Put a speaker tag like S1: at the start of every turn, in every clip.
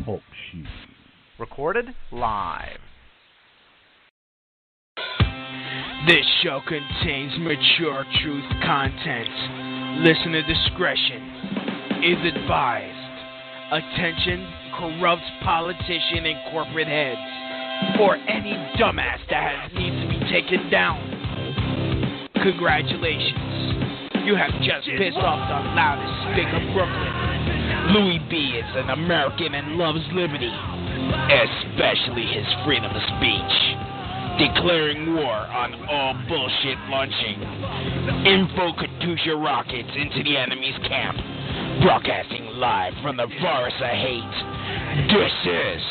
S1: Talk Show.
S2: Recorded live.
S3: This show contains mature truth content. Listener discretion is advised. Attention, corrupt politician and corporate heads, or any dumbass that needs to be taken down. Congratulations. You have just pissed off the loudest spick of Brooklyn. Louie Bee is an American and loves liberty, especially his freedom of speech. Declaring war on all bullshit launching info Katusha rockets into the enemy's camp. Broadcasting live from the forest of hate. This is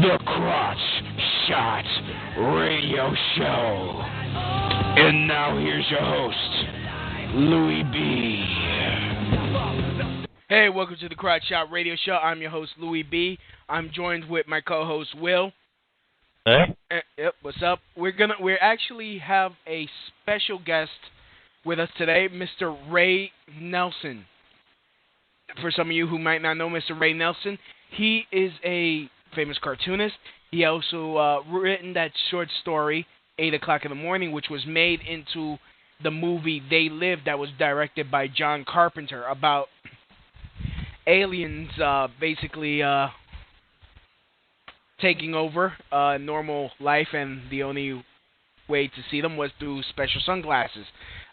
S3: the Crotch Shot Radio Show. And now here's your host, Louie Bee.
S4: Hey, welcome to the Crotch Shot Radio Show. I'm your host, Louie Bee. I'm joined with my co-host, Will.
S5: Hey.
S4: Yep, what's up? We actually have a special guest with us today, Mr. Ray Nelson. For some of you who might not know Mr. Ray Nelson, he is a famous cartoonist. He also written that short story, 8 o'clock in the morning, which was made into the movie They Live that was directed by John Carpenter about aliens basically taking over normal life, and the only way to see them was through special sunglasses.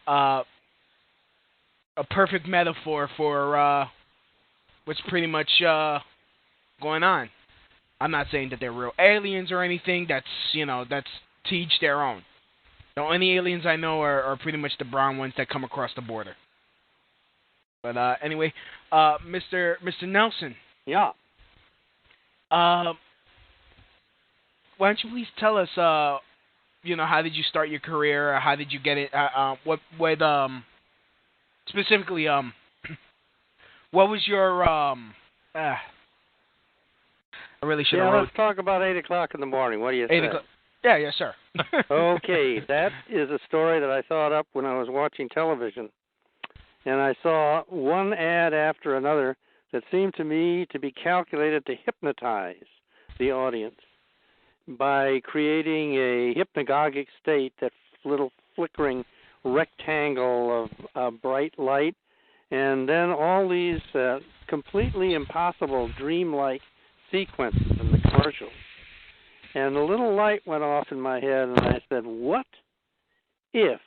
S4: A perfect metaphor for what's pretty much going on. I'm not saying that they're real aliens or anything. That's to each their own. The only aliens I know are pretty much the brown ones that come across the border. But anyway, Mr. Nelson.
S5: Yeah.
S4: Why don't you please tell us, how did you start your career? How did you get it? Specifically, what was your, I really should have
S5: let's talk about 8 o'clock in the morning. What do you think?
S4: Yeah, yes, sir.
S5: Okay, that is a story that I thought up when I was watching television. And I saw one ad after another that seemed to me to be calculated to hypnotize the audience by creating a hypnagogic state, that little flickering rectangle of bright light, and then all these completely impossible dreamlike sequences in the commercials. And a little light went off in my head, and I said, what if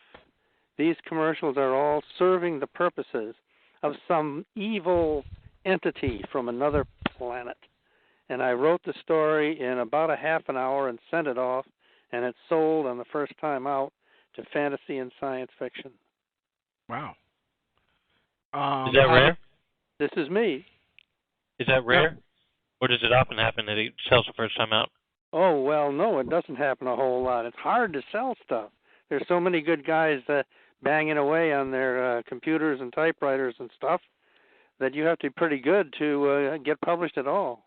S5: these commercials are all serving the purposes of some evil entity from another planet? And I wrote the story in about a half an hour and sent it off, and it sold on the first time out to fantasy and science fiction.
S4: Wow.
S5: Is
S6: that rare?
S5: This is me.
S6: Is that rare?
S5: No.
S6: Or does it often happen that it sells the first time out?
S5: Oh, well, no, it doesn't happen a whole lot. It's hard to sell stuff. There's so many good guys banging away on their computers and typewriters and stuff that you have to be pretty good to get published at all.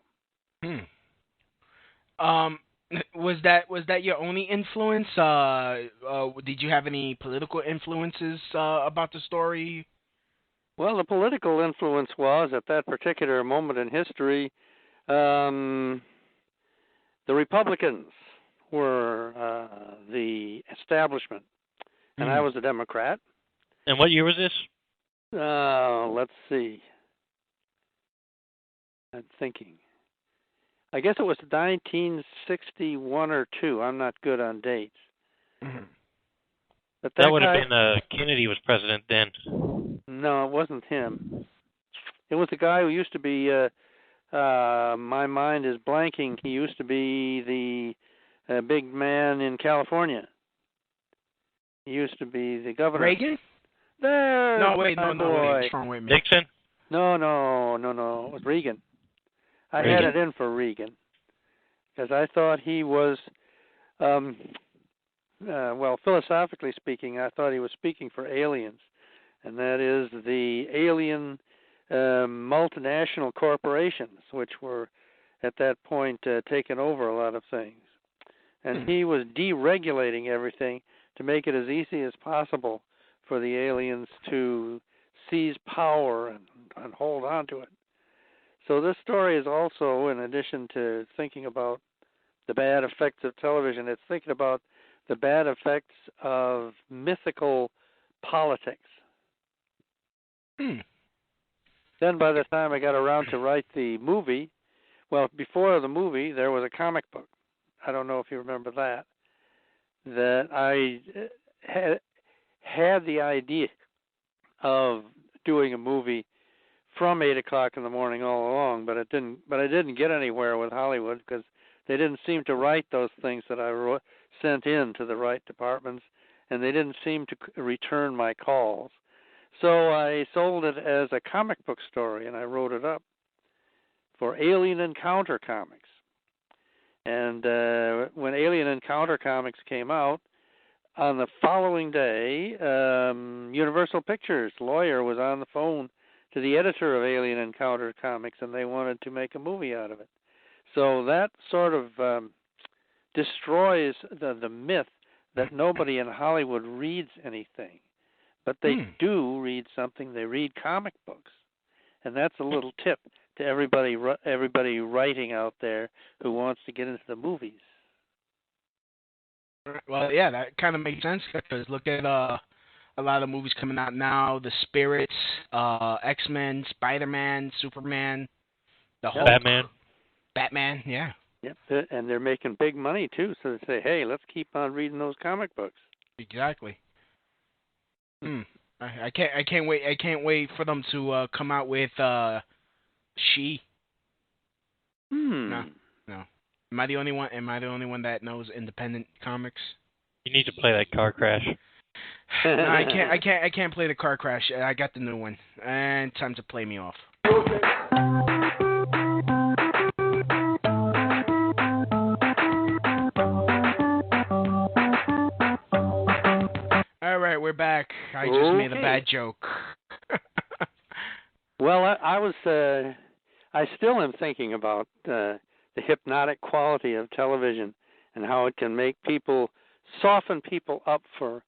S4: Was that your only influence? Did you have any political influences about the story?
S5: Well, the political influence was, at that particular moment in history, the Republicans were the establishment, and I was a Democrat.
S6: And what year was this?
S5: Let's see. I'm thinking. I guess it was 1961 or 2. I'm not good on dates.
S4: Mm-hmm.
S5: But
S6: that would have been Kennedy was president then.
S5: No, it wasn't him. It was the guy who used to be, my mind is blanking, he used to be the big man in California. He used to be the governor.
S4: Reagan?
S5: There.
S4: No, wait, no.
S6: Nixon?
S5: No. It was Reagan. I had it in for Reagan because I thought he was, philosophically speaking, I thought he was speaking for aliens, and that is the alien multinational corporations, which were at that point taking over a lot of things. And he was deregulating everything to make it as easy as possible for the aliens to seize power and hold on to it. So this story is also, in addition to thinking about the bad effects of television, it's thinking about the bad effects of mythical politics. Then by the time I got around to write the movie, well, before the movie, there was a comic book. I don't know if you remember that I had the idea of doing a movie from 8 o'clock in the morning all along, but I didn't get anywhere with Hollywood because they didn't seem to write those things that I sent in to the right departments, and they didn't seem to return my calls. So I sold it as a comic book story, and I wrote it up for Alien Encounter Comics. And when Alien Encounter Comics came out, on the following day, Universal Pictures lawyer was on the phone to the editor of Alien Encounter Comics, and they wanted to make a movie out of it. So that sort of destroys the myth that nobody in Hollywood reads anything. But they do read something. They read comic books. And that's a little tip to everybody writing out there who wants to get into the movies.
S4: Well, yeah, that kind of makes sense because look at a lot of movies coming out now: The Spirits, X-Men, Spider-Man, Superman, the Hulk, Batman, yeah.
S5: Yep, and they're making big money too. So they say, "Hey, let's keep on reading those comic books."
S4: Exactly. I can't wait. I can't wait for them to come out with She. No. Am I the only one? Am I the only one that knows independent comics?
S6: You need to play that Car Crash.
S4: No, I can't play the Car Crash. I got the new one, and time to play me off. All right, we're back. I just made a bad joke.
S5: Well, I still am thinking about the hypnotic quality of television and how it can make people, soften people up for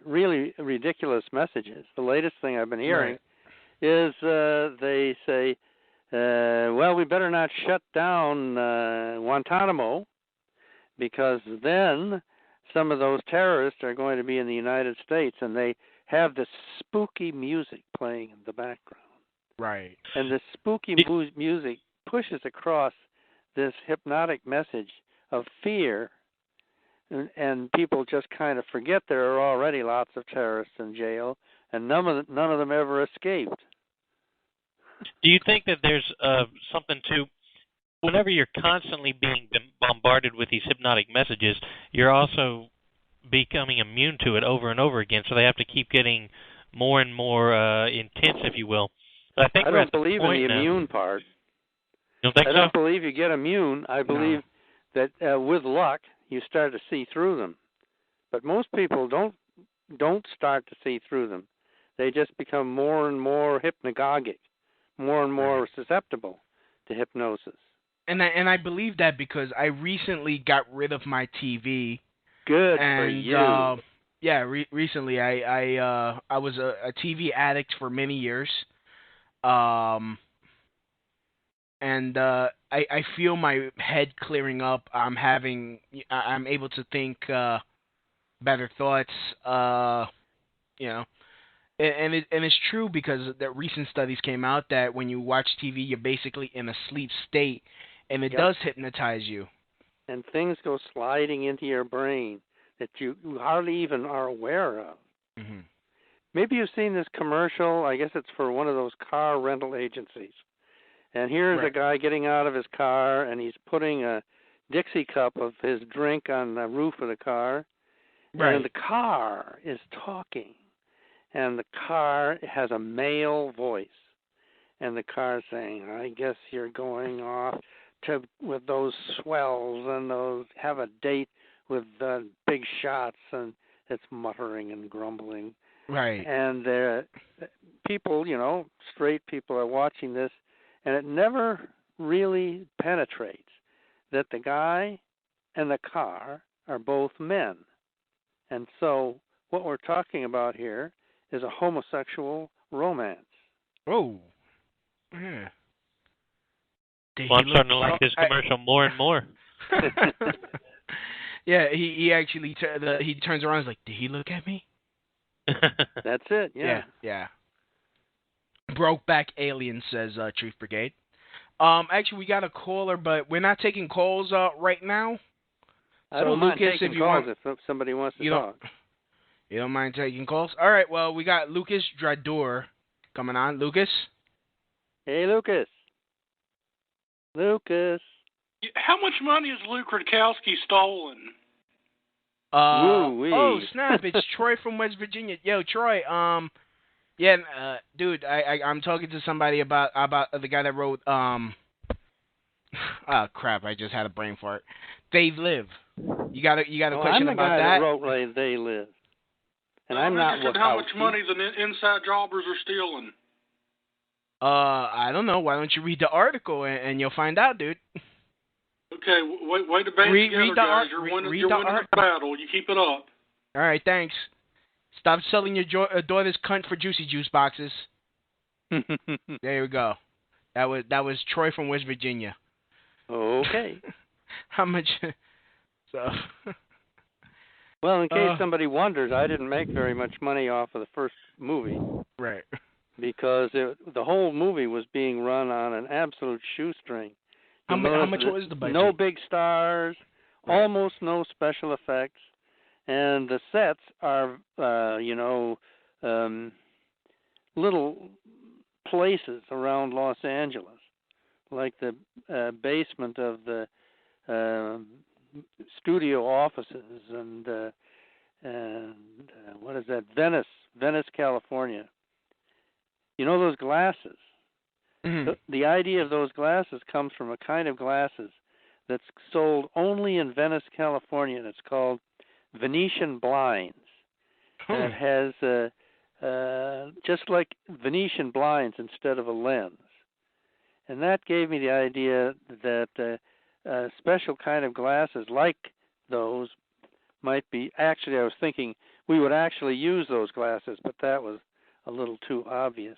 S5: really ridiculous messages. The latest thing I've been hearing is they say, well, we better not shut down Guantanamo because then some of those terrorists are going to be in the United States, and they have this spooky music playing in the background.
S4: Right.
S5: And the spooky music pushes across this hypnotic message of fear, and people just kind of forget there are already lots of terrorists in jail, and none of them ever escaped.
S6: Do you think that there's something to, whenever you're constantly being bombarded with these hypnotic messages, you're also becoming immune to it over and over again, so they have to keep getting more and more intense, if you will. But I
S5: don't believe in the immune part.
S6: You don't think so?
S5: I don't believe you get immune. I believe that with luck, you start to see through them. But most people don't start to see through them. They just become more and more hypnagogic, more and more susceptible to hypnosis.
S4: And I believe that because I recently got rid of my TV.
S5: Good for you.
S4: Recently I was a TV addict for many years. And I feel my head clearing up. I'm able to think better thoughts. And it's true because the recent studies came out that when you watch TV, you're basically in a sleep state, and it does hypnotize you.
S5: And things go sliding into your brain that you hardly even are aware of.
S4: Mm-hmm.
S5: Maybe you've seen this commercial. I guess it's for one of those car rental agencies. And here's a guy getting out of his car, and he's putting a Dixie cup of his drink on the roof of the car. Right. And the car is talking. And the car has a male voice. And the car's saying, I guess you're going off with those swells and those have a date with big shots, and it's muttering and grumbling.
S4: Right.
S5: And people, straight people are watching this, and it never really penetrates that the guy and the car are both men. And so what we're talking about here is a homosexual romance.
S4: Oh, yeah.
S6: Well, I'm starting to like this commercial more and more.
S4: Yeah, he actually he turns around and is like, did he look at me?
S5: That's it.
S4: Yeah. Brokeback Alien, says Truth Brigade. Actually, we got a caller, but we're not taking calls right now.
S5: I don't mind
S4: Lucas,
S5: taking
S4: if you
S5: calls
S4: want,
S5: if somebody wants to talk.
S4: You don't mind taking calls? All right. Well, we got Lucas Drador coming on. Lucas.
S5: Hey, Lucas. Lucas.
S1: How much money has Luke Rudkowski stolen?
S4: Oh snap! It's Troy from West Virginia. Yo, Troy. Dude, I'm talking to somebody about the guy that wrote oh crap! I just had a brain fart. They Live. You got a question
S5: I'm
S4: about
S5: the guy
S4: that?
S5: that wrote They Live, and I'm not
S1: interested in how much money the inside jobbers are stealing.
S4: I don't know. Why don't you read the article and you'll find out, dude.
S1: Okay, way to band together, guys. You're winning the battle. You keep it up.
S4: All right, thanks. Stop selling your daughter's cunt for Juicy Juice boxes. There we go. That was Troy from West Virginia.
S5: Okay.
S4: How much? So.
S5: Well, in case somebody wonders, I didn't make very much money off of the first movie.
S4: Right.
S5: Because the whole movie was being run on an absolute shoestring.
S4: How much was the budget?
S5: No big stars,
S4: right.
S5: Almost no special effects, and the sets are, little places around Los Angeles, like the basement of the studio offices and what is that? Venice, California. You know those glasses?
S4: Mm-hmm.
S5: The idea of those glasses comes from a kind of glasses that's sold only in Venice, California, and it's called Venetian blinds. And it has just like Venetian blinds instead of a lens. And that gave me the idea that special kind of glasses like those might be, actually I was thinking we would actually use those glasses, but that was a little too obvious.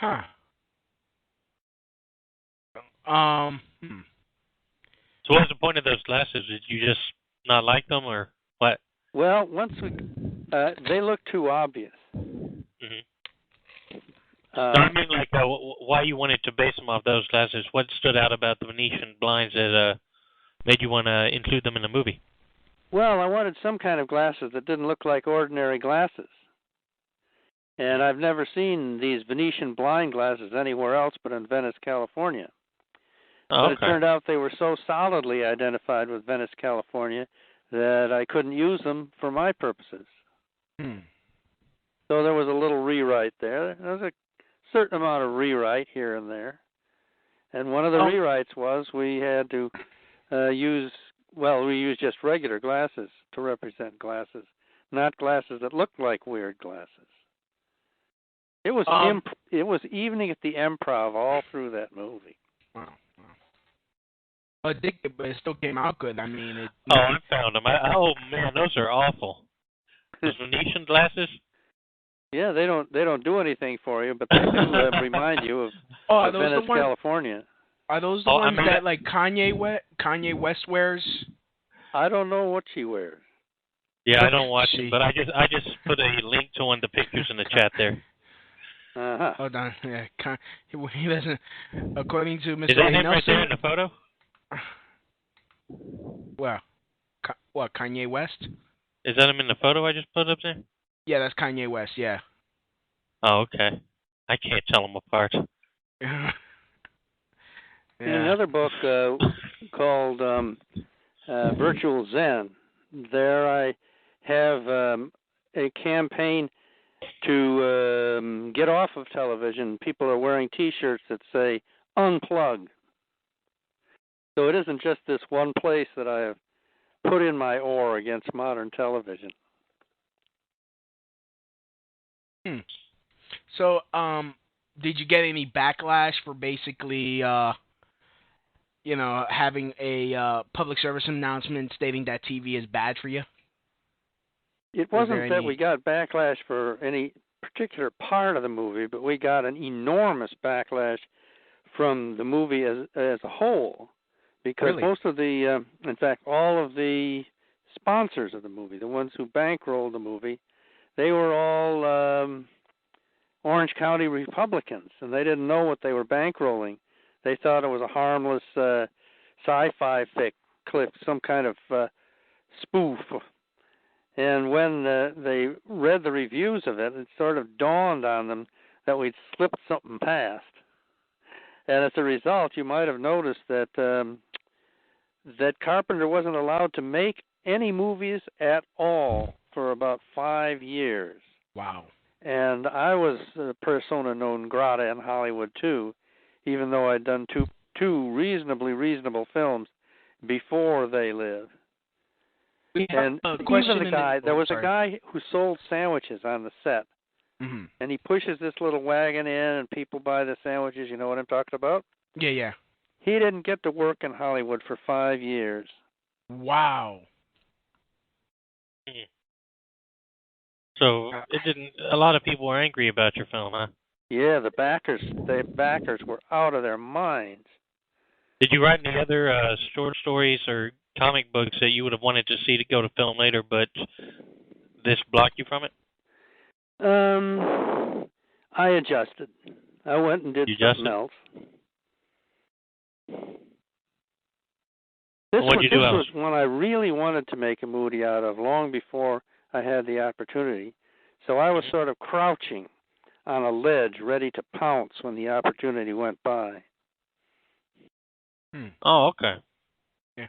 S6: So what's the point of those glasses? Did you just not like them, or what?
S5: Well, they look too obvious.
S6: Mm-hmm. I mean, like, why you wanted to base them off those glasses? What stood out about the Venetian blinds that made you want to include them in the movie?
S5: Well, I wanted some kind of glasses that didn't look like ordinary glasses. And I've never seen these Venetian blind glasses anywhere else but in Venice, California. But it turned out they were so solidly identified with Venice, California, that I couldn't use them for my purposes. So there was a little rewrite there. There was a certain amount of rewrite here and there. And one of the rewrites was we had to we used just regular glasses to represent glasses, not glasses that looked like weird glasses. It was it was evening at the Improv all through that movie.
S4: Wow. But it still came out good. I mean,
S6: I found them. Oh man, those are awful. Those Venetian glasses.
S5: Yeah, they don't do anything for you, but they do remind you of Venice, California.
S4: Are those the ones that like Kanye West wears?
S5: I don't know what she wears.
S6: Yeah, I don't watch it, but I just put a link to one of the pictures in the chat there.
S4: Hold on. Yeah, he doesn't. According to Mr.
S6: Is that him
S4: Nelson,
S6: right there in the photo?
S4: Well, what, Kanye West?
S6: Is that him in the photo I just put up there?
S4: Yeah, that's Kanye West. Yeah.
S6: Oh, okay. I can't tell them apart.
S4: Yeah.
S5: In another book called Virtual Zen, there I have a campaign to get off of television. People are wearing T-shirts that say unplug. So it isn't just this one place that I have put in my oar against modern television.
S4: So, did you get any backlash for basically, having a public service announcement stating that TV is bad for you?
S5: It wasn't that we got backlash for any particular part of the movie, but we got an enormous backlash from the movie as a whole, because most of the, in fact, all of the sponsors of the movie, the ones who bankrolled the movie, they were all Orange County Republicans, and they didn't know what they were bankrolling. They thought it was a harmless sci-fi clip, some kind of spoof. And when they read the reviews of it, it sort of dawned on them that we'd slipped something past. And as a result, you might have noticed that that Carpenter wasn't allowed to make any movies at all for about 5 years.
S4: Wow.
S5: And I was a persona non grata in Hollywood too, even though I'd done two reasonably reasonable films before they lived. And even the guy, there was a guy who sold sandwiches on the set, and he pushes this little wagon in, and people buy the sandwiches. You know what I'm talking about?
S4: Yeah.
S5: He didn't get to work in Hollywood for 5 years.
S4: Wow.
S6: So it didn't. A lot of people were angry about your film, huh?
S5: Yeah, the backers were out of their minds.
S6: Did you write any other short stories or comic books that you would have wanted to see to go to film later, but this blocked you from it?
S5: I adjusted. I went and did something else. This was one I really wanted to make a movie out of long before I had the opportunity. So I was sort of crouching on a ledge, ready to pounce when the opportunity went by.
S6: Oh, okay.
S4: Yeah.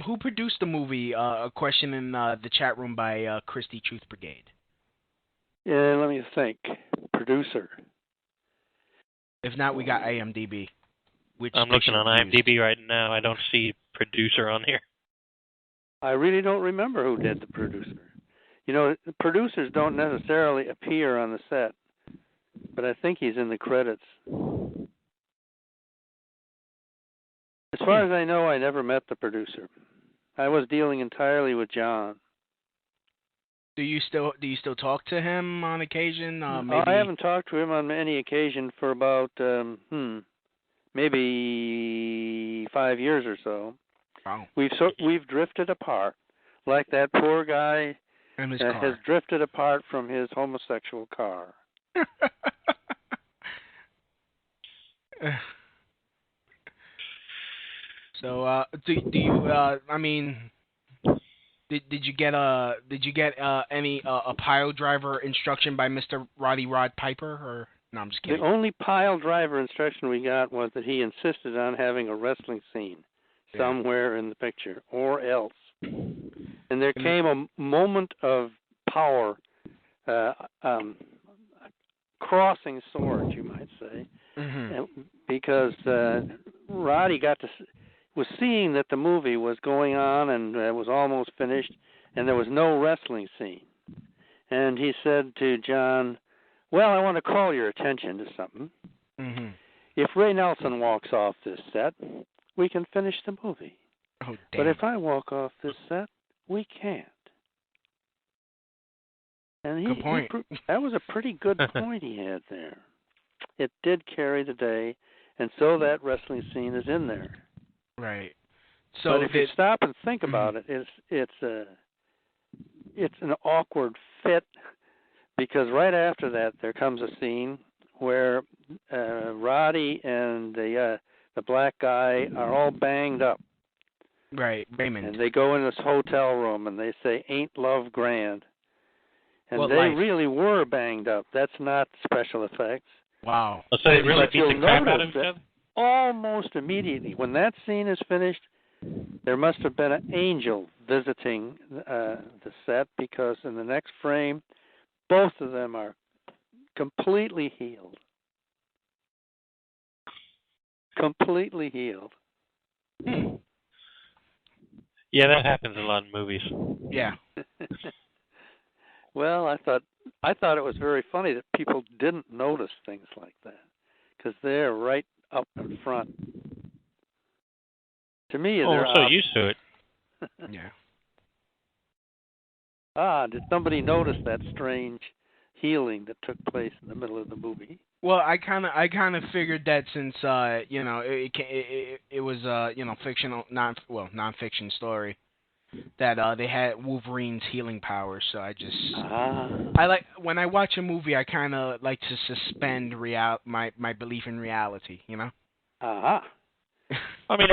S4: Who produced the movie? A question in the chat room by Christy Truth Brigade.
S5: Yeah, let me think. Producer.
S4: If not, we got IMDb.
S6: I'm looking on IMDb right now. I don't see producer on here.
S5: I really don't remember who did the producer. You know, the producers don't necessarily appear on the set, but I think he's in the credits. As far as I know, I never met the producer. I was dealing entirely with John.
S4: Do you still talk to him on occasion? Maybe...
S5: I haven't talked to him on any occasion for about maybe 5 years or so.
S4: Wow.
S5: We've drifted apart, like that poor guy has drifted apart from his homosexual car.
S4: So, do you? I mean, did you get any pile driver instruction by Mr. Roddy Rod Piper? Or no, I'm just kidding.
S5: The only pile driver instruction we got was that he insisted on having a wrestling scene somewhere in the picture, or else. And there came a moment of power, crossing swords, you might say, because Roddy was seeing that the movie was going on and was almost finished, and there was no wrestling scene. And he said to John, well, I want to call your attention to something. If Ray Nelson walks off this set, we can finish the movie.
S4: Oh, damn.
S5: But if I walk off this set, we can't. And
S4: good point.
S5: That was a pretty good point he had there. It did carry the day, and so that wrestling scene is in there.
S4: Right. So
S5: but if you stop and think about it, it's an awkward fit, because right after that there comes a scene where Roddy and the black guy are all banged up.
S4: Right, Raymond.
S5: And they go in this hotel room and they say, "Ain't love grand?" And
S4: what
S5: they
S4: life?
S5: really were banged up. That's not special effects.
S4: Wow.
S6: So they really beat the crap out of each other?
S5: Almost immediately, when that scene is finished, there must have been an angel visiting the set, because in the next frame, both of them are completely healed. Completely healed.
S6: Yeah, that happens a lot in movies.
S4: Yeah.
S5: Well, I thought it was very funny that people didn't notice things like that, because they're right up in front. To me,
S6: they're so used to it.
S4: Yeah.
S5: Did somebody notice that strange healing that took place in the middle of the movie?
S4: Well, I kind of figured that since it was fictional non-fiction story that they had Wolverine's healing powers. So I just I like when I watch a movie, I kind of like to suspend my belief in reality. You know.
S5: I
S6: mean,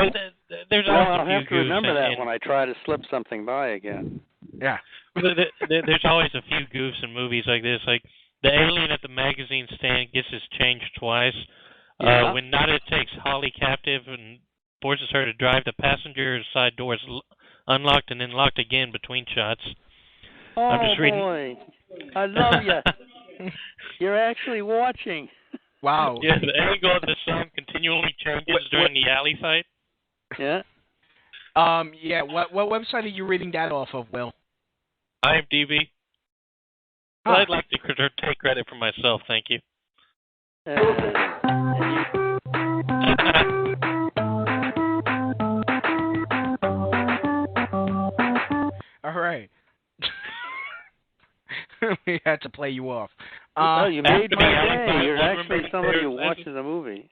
S6: there's
S5: well,
S6: always
S5: I'll have to remember that when I try to slip something by again.
S4: Yeah.
S6: There's always a few goofs in movies like this, like the alien at the magazine stand gets his change twice. When Nada takes Holly captive and forces her to drive, the passenger side door is unlocked and then locked again between shots.
S5: Oh,
S6: I'm just reading.
S5: Boy. I love you. You're actually watching.
S4: Wow.
S6: Yeah, the angle of the sun continually changes during the alley fight.
S5: Yeah.
S4: Yeah. What website are you reading that off of, Will?
S6: IMDb. Well, I'd like to take credit for myself, thank you.
S4: All right. We had to play you off.
S5: You made my day. You're actually somebody who watches a movie.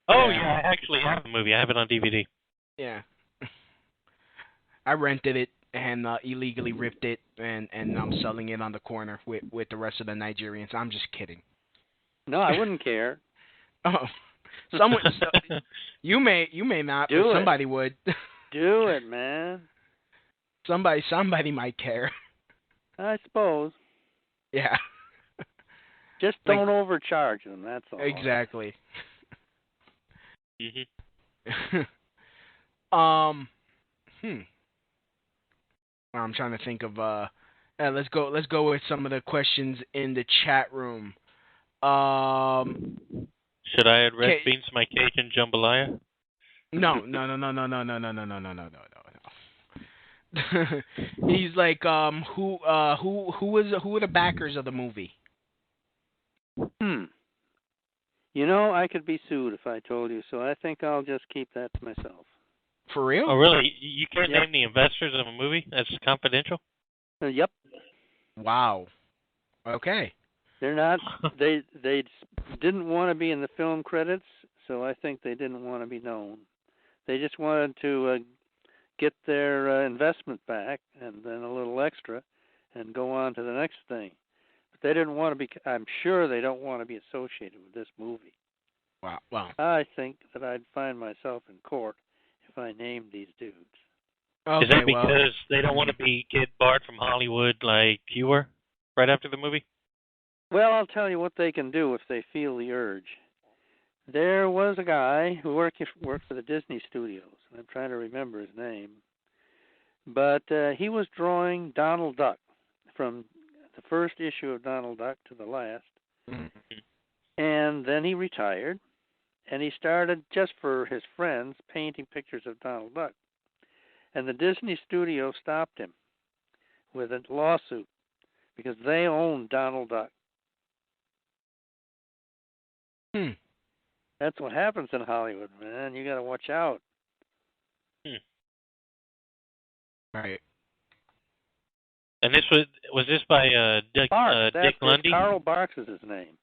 S6: Oh, yeah, I actually have the movie. I have it on DVD.
S4: Yeah. I rented it and illegally ripped it, and I'm selling it on the corner with the rest of the Nigerians. I'm just kidding.
S5: No, I wouldn't care.
S4: Oh, you may not, but somebody would.
S5: Do it, man.
S4: Somebody might care.
S5: I suppose.
S4: Yeah.
S5: Just don't overcharge them. That's all.
S4: Exactly. I'm trying to think of let's go with some of the questions in the chat room.
S6: Should I add red beans to my Cajun jambalaya?
S4: No. He's like, who are the backers of the movie?
S5: You know, I could be sued if I told you, so I think I'll just keep that to myself.
S4: For real?
S6: Oh, really? You can't name the investors of a movie? That's confidential?
S5: Yep.
S4: Wow. Okay.
S5: They're not. They didn't want to be in the film credits, so I think they didn't want to be known. They just wanted to get their investment back and then a little extra, and go on to the next thing. But they didn't want to be. I'm sure they don't want to be associated with this movie.
S4: Wow.
S5: I think that I'd find myself in court if I named these dudes.
S4: Okay,
S6: is that because they don't want to get barred from Hollywood like you were right after the movie?
S5: Well, I'll tell you what they can do if they feel the urge. There was a guy who worked for the Disney Studios. I'm trying to remember his name. But he was drawing Donald Duck from the first issue of Donald Duck to the last. And then he retired, and he started, just for his friends, painting pictures of Donald Duck. And the Disney Studio stopped him with a lawsuit because they owned Donald Duck. That's what happens in Hollywood, man. You got to watch out.
S4: Right.
S6: And this was this by Dick Lundy?
S5: Carl Barks is his name.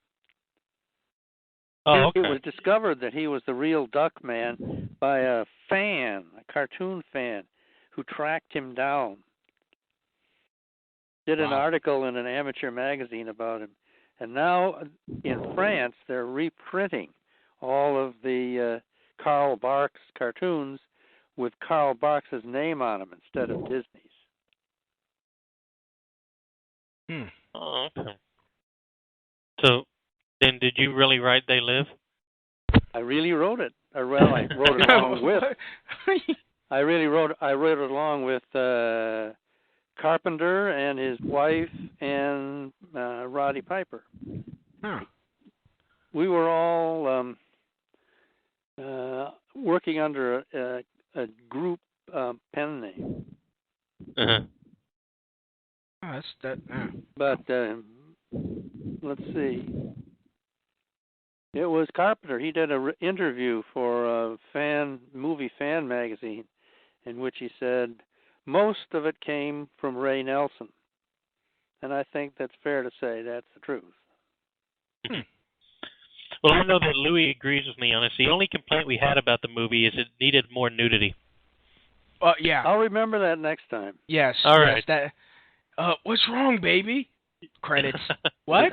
S6: Oh, okay.
S5: It was discovered that he was the real Duck Man by a cartoon fan, who tracked him down. Did an article in an amateur magazine about him. And now in France, they're reprinting all of the Carl Barks cartoons with Carl Barks' name on them instead of Disney's.
S6: Oh, okay. So, then did you really write They Live?
S5: I really wrote it. I wrote it along with. I wrote it along with Carpenter and his wife and Roddy Piper. We were all working under a group pen name. But let's see. It was Carpenter. He did an interview for a movie fan magazine, in which he said most of it came from Ray Nelson, and I think that's fair to say that's the truth.
S6: Well, I know that Louie agrees with me on this. The only complaint we had about the movie is it needed more nudity.
S4: Yeah.
S5: I'll remember that next time.
S4: Yes.
S6: All
S4: yes,
S6: right.
S4: That. What's wrong, baby? Credits. What?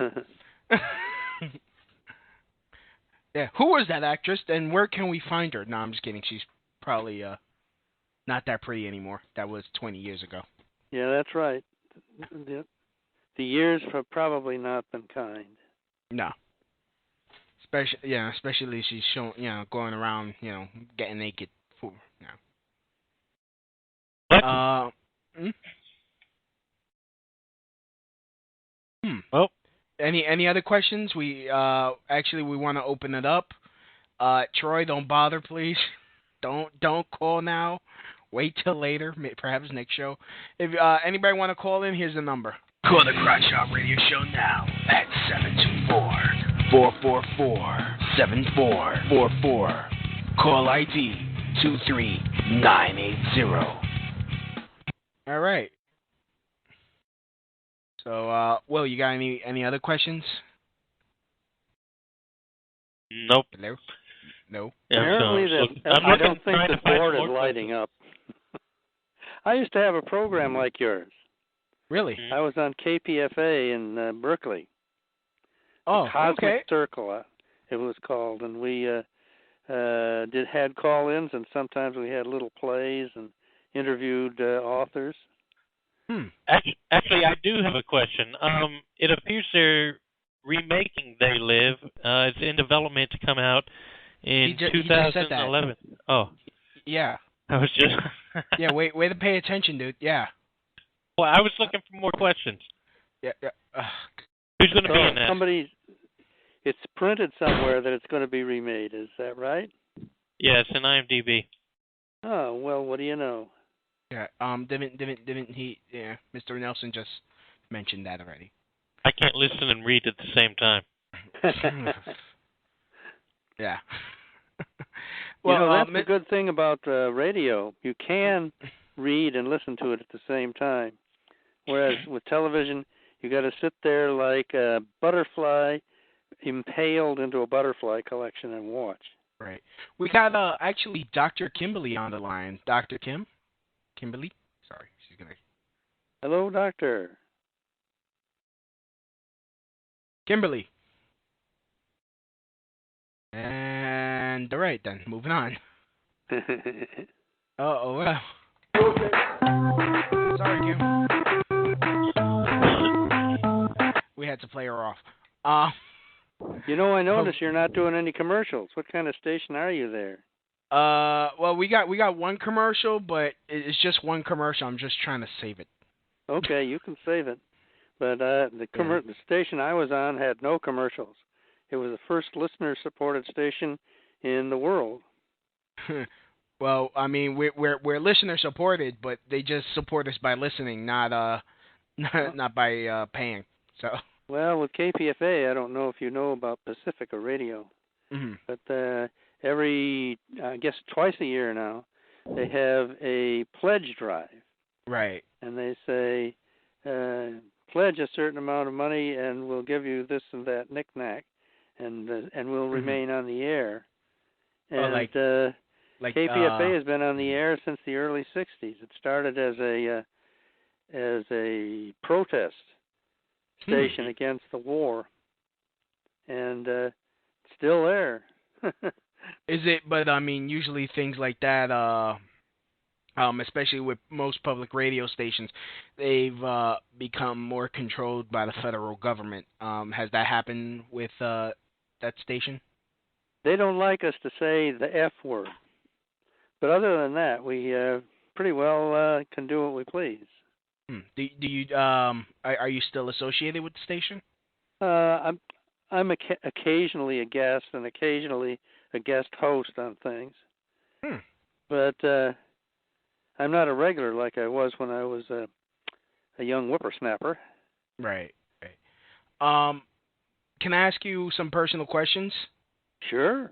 S4: Yeah. Who was that actress, and where can we find her? No, I'm just kidding. She's probably not that pretty anymore. That was 20 years ago.
S5: Yeah, that's right. The years have probably not been kind.
S4: No. Especially she's showing, going around, getting naked.
S6: Oh.
S4: Any other questions? We want to open it up. Troy, don't bother, please. Don't call now. Wait till later, perhaps next show. If anybody want to call in, here's the number.
S3: Call the Crotch Shop Radio Show now at 724-444-7444. Call ID 23980.
S4: All right. So, Will, you got any other questions?
S6: Nope.
S4: Hello? No.
S5: Apparently, I don't think the board is lighting up. I used to have a program like yours.
S4: Really?
S5: I was on KPFA in Berkeley.
S4: Oh,
S5: Cosmic Circle, it was called, and we had call-ins, and sometimes we had little plays and interviewed authors.
S6: Actually, I do have a question. It appears they're remaking They Live. It's in development to come out in 2011. Oh.
S4: Yeah.
S6: I was just...
S4: Yeah, way to pay attention, dude. Yeah.
S6: Well, I was looking for more questions.
S4: Yeah.
S6: Who's going to be in that?
S5: It's printed somewhere that it's going to be remade. Is that right?
S6: Yeah, it's in IMDb.
S5: Oh, well, what do you know?
S4: Yeah. Didn't he? Yeah. Mr. Nelson just mentioned that already.
S6: I can't listen and read at the same time.
S5: Yeah.
S4: Well,
S5: that's the good thing about radio. You can read and listen to it at the same time. Whereas with television, you got to sit there like a butterfly impaled into a butterfly collection and watch.
S4: Right. We got actually Dr. Kimberly on the line. Dr. Kimberly? Sorry, she's gonna.
S5: Hello, Doctor.
S4: Kimberly. And all right then, moving on. Well. Sorry, Kim. We had to play her off.
S5: I noticed you're not doing any commercials. What kind of station are you there?
S4: Well, we got one commercial, but it's just one commercial. I'm just trying to save it.
S5: Okay, you can save it. But the station I was on had no commercials. It was the first listener-supported station in the world.
S4: Well, I mean, we're listener-supported, but they just support us by listening, not by paying. So.
S5: Well, with KPFA, I don't know if you know about Pacifica Radio, but I guess twice a year now, they have a pledge drive.
S4: Right.
S5: And they say, pledge a certain amount of money, and we'll give you this and that knick-knack, and we'll remain on the air. And
S4: like
S5: KPFA has been on the air since the early '60s. It started as a protest station against the war, and it's still there.
S4: Is it? But I mean, usually things like that, especially with most public radio stations, they've become more controlled by the federal government. Has that happened with that station?
S5: They don't like us to say the F word, but other than that, we pretty well can do what we please.
S4: Do you are you still associated with the station?
S5: I'm occasionally a guest and occasionally a guest host on things, but I'm not a regular like I was when I was a young whippersnapper.
S4: Right. Can I ask you some personal questions?
S5: Sure.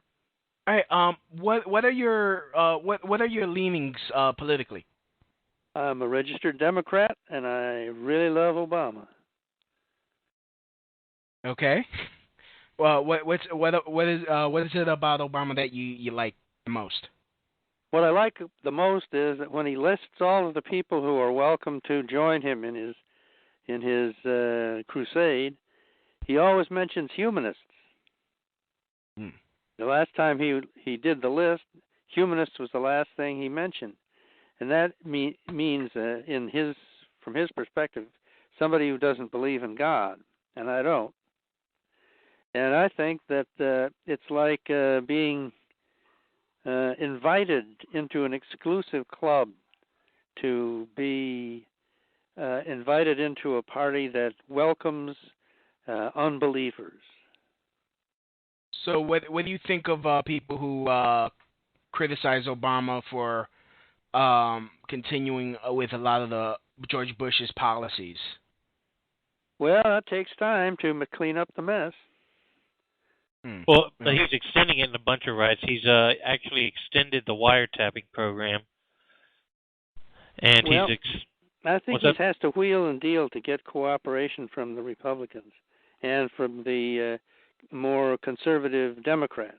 S4: All right. What are your leanings politically?
S5: I'm a registered Democrat, and I really love Obama.
S4: Okay. Well, what is it about Obama that you like the most?
S5: What I like the most is that when he lists all of the people who are welcome to join him in his crusade, he always mentions humanists.
S4: Hmm.
S5: The last time he did the list, humanists was the last thing he mentioned, and that means from his perspective, somebody who doesn't believe in God, and I don't. And I think that it's like being invited into an exclusive club, to be invited into a party that welcomes unbelievers.
S4: So what do you think of people who criticize Obama for continuing with a lot of the George Bush's policies?
S5: Well, it takes time to clean up the mess.
S6: Well, he's extending it in a bunch of rights. He's actually extended the wiretapping program, and
S5: I think he has to wheel and deal to get cooperation from the Republicans and from the more conservative Democrats.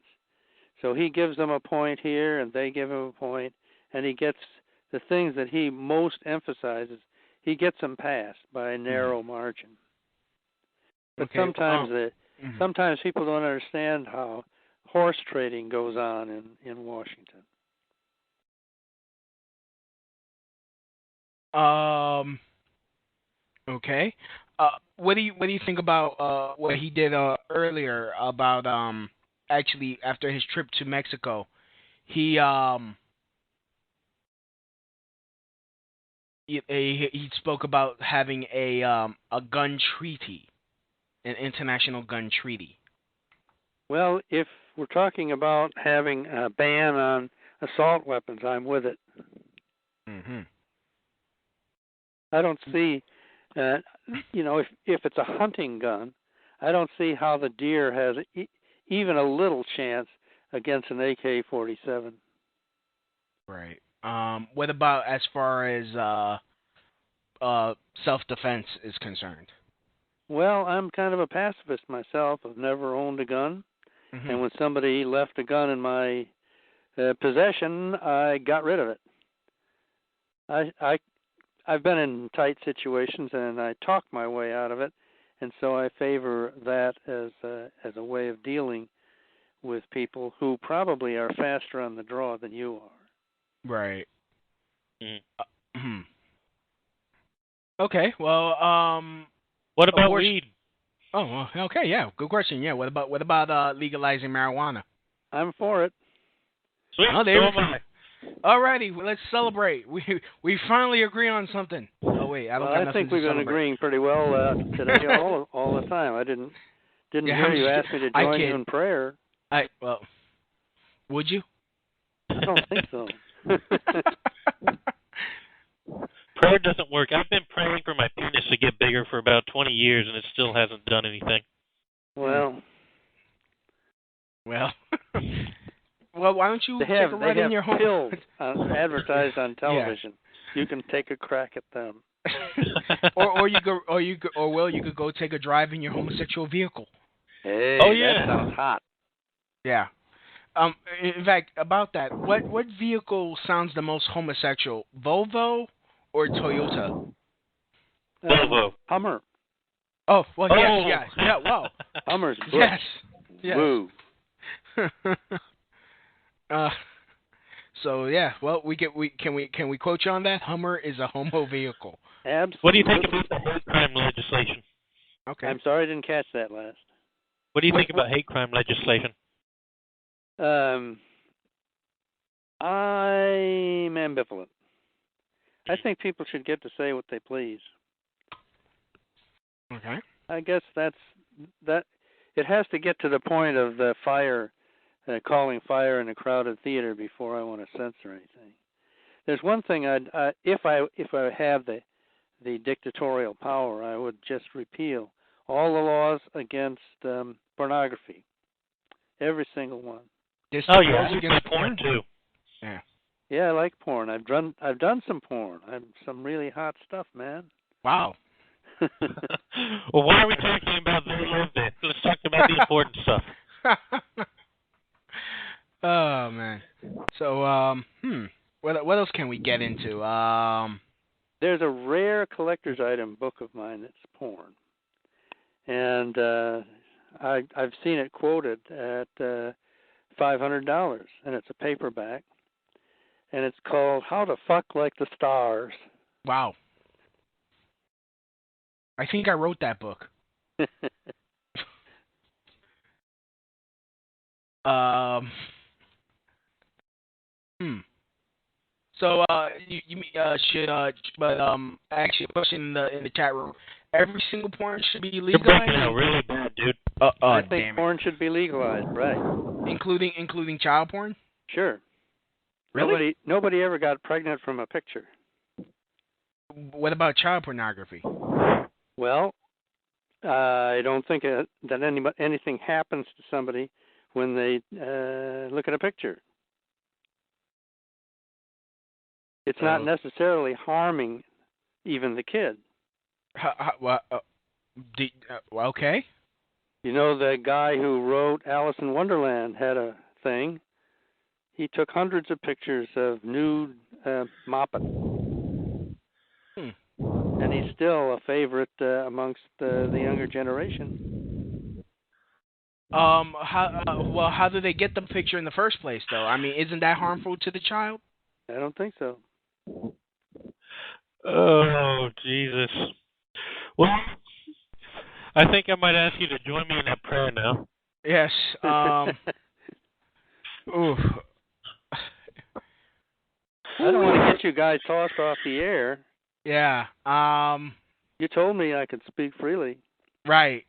S5: So he gives them a point here, and they give him a point, and he gets the things that he most emphasizes. He gets them passed by a narrow margin. But sometimes people don't understand how horse trading goes on in Washington.
S4: Okay. What do you think about what he did earlier about actually after his trip to Mexico? He spoke about having a gun treaty. An international gun treaty.
S5: Well, if we're talking about having a ban on assault weapons, I'm with it.
S4: Mm-hmm.
S5: I don't see, if it's a hunting gun, I don't see how the deer has even a little chance against an AK-47.
S4: Right. What about as far as self-defense is concerned?
S5: Well, I'm kind of a pacifist myself. I've never owned a gun. Mm-hmm. And when somebody left a gun in my possession, I got rid of it. I've been in tight situations, and I talk my way out of it, and so I favor that as a way of dealing with people who probably are faster on the draw than you are.
S4: Right. Okay. Well,
S6: what about weed?
S4: Oh, okay, yeah, good question. Yeah, what about legalizing marijuana?
S5: I'm for it.
S6: Sweet.
S4: Oh, there we go. Alrighty, well, let's celebrate. We finally agree on something. Oh wait,
S5: I think we've been agreeing pretty well today all the time. I didn't hear you ask me to join you in prayer.
S4: Would you?
S5: I don't think so.
S6: Prayer doesn't work. I've been praying for my penis to get bigger for about 20 years, and it still hasn't done anything.
S5: Well,
S4: why don't you take a ride in your home?
S5: They have pills advertised on television. Yeah. You can take a crack at them.
S4: or you could go take a drive in your homosexual vehicle.
S5: Hey, that sounds hot.
S4: Yeah. In fact, about that, what vehicle sounds the most homosexual, Volvo or Toyota?
S6: Volvo.
S5: Hummer.
S4: Oh, well, yes, yeah, wow.
S5: Hummer's good.
S4: Yes.
S5: Woo.
S4: So yeah, well, can we quote you on that? Hummer is a homo vehicle.
S5: Absolutely.
S6: What do you think about the hate crime legislation?
S5: Okay. I'm sorry I didn't catch that last.
S6: What do you think about hate crime legislation?
S5: I'm ambivalent. I think people should get to say what they please.
S4: Okay.
S5: I guess that. It has to get to the point of the calling fire in a crowded theater before I want to censor anything. There's one thing if I have the dictatorial power, I would just repeal all the laws against pornography, every single one.
S6: Against porn too.
S4: Yeah.
S5: Yeah, I like porn. I've done some porn. Some really hot stuff, man.
S4: Wow.
S6: Well, why are we talking about They Live then? Let's talk about the important stuff.
S4: Oh man. So what else can we get into?
S5: There's a rare collector's item book of mine that's porn, and I've seen it quoted at $500, and it's a paperback, and it's called "How to Fuck Like the Stars."
S4: Wow. I think I wrote that book. So you should actually a question in the chat room. Every single porn should be legalized.
S6: You're breaking out really bad, dude.
S5: I think porn should be legalized, right?
S4: Including child porn.
S5: Sure.
S4: Really?
S5: Nobody ever got pregnant from a picture.
S4: What about child pornography?
S5: Well, I don't think that anything happens to somebody when they look at a picture. It's not necessarily harming even the kid.
S4: Okay.
S5: You know, the guy who wrote Alice in Wonderland had a thing. He took hundreds of pictures of nude Moppet. And he's still a favorite amongst the younger generation.
S4: How do they get the picture in the first place, though? I mean, isn't that harmful to the child?
S5: I don't think so.
S6: Oh, Jesus. Well, I think I might ask you to join me in that prayer now.
S4: Yes. Oof.
S5: I don't want to get you guys tossed off the air.
S4: Yeah.
S5: You told me I could speak freely.
S4: Right.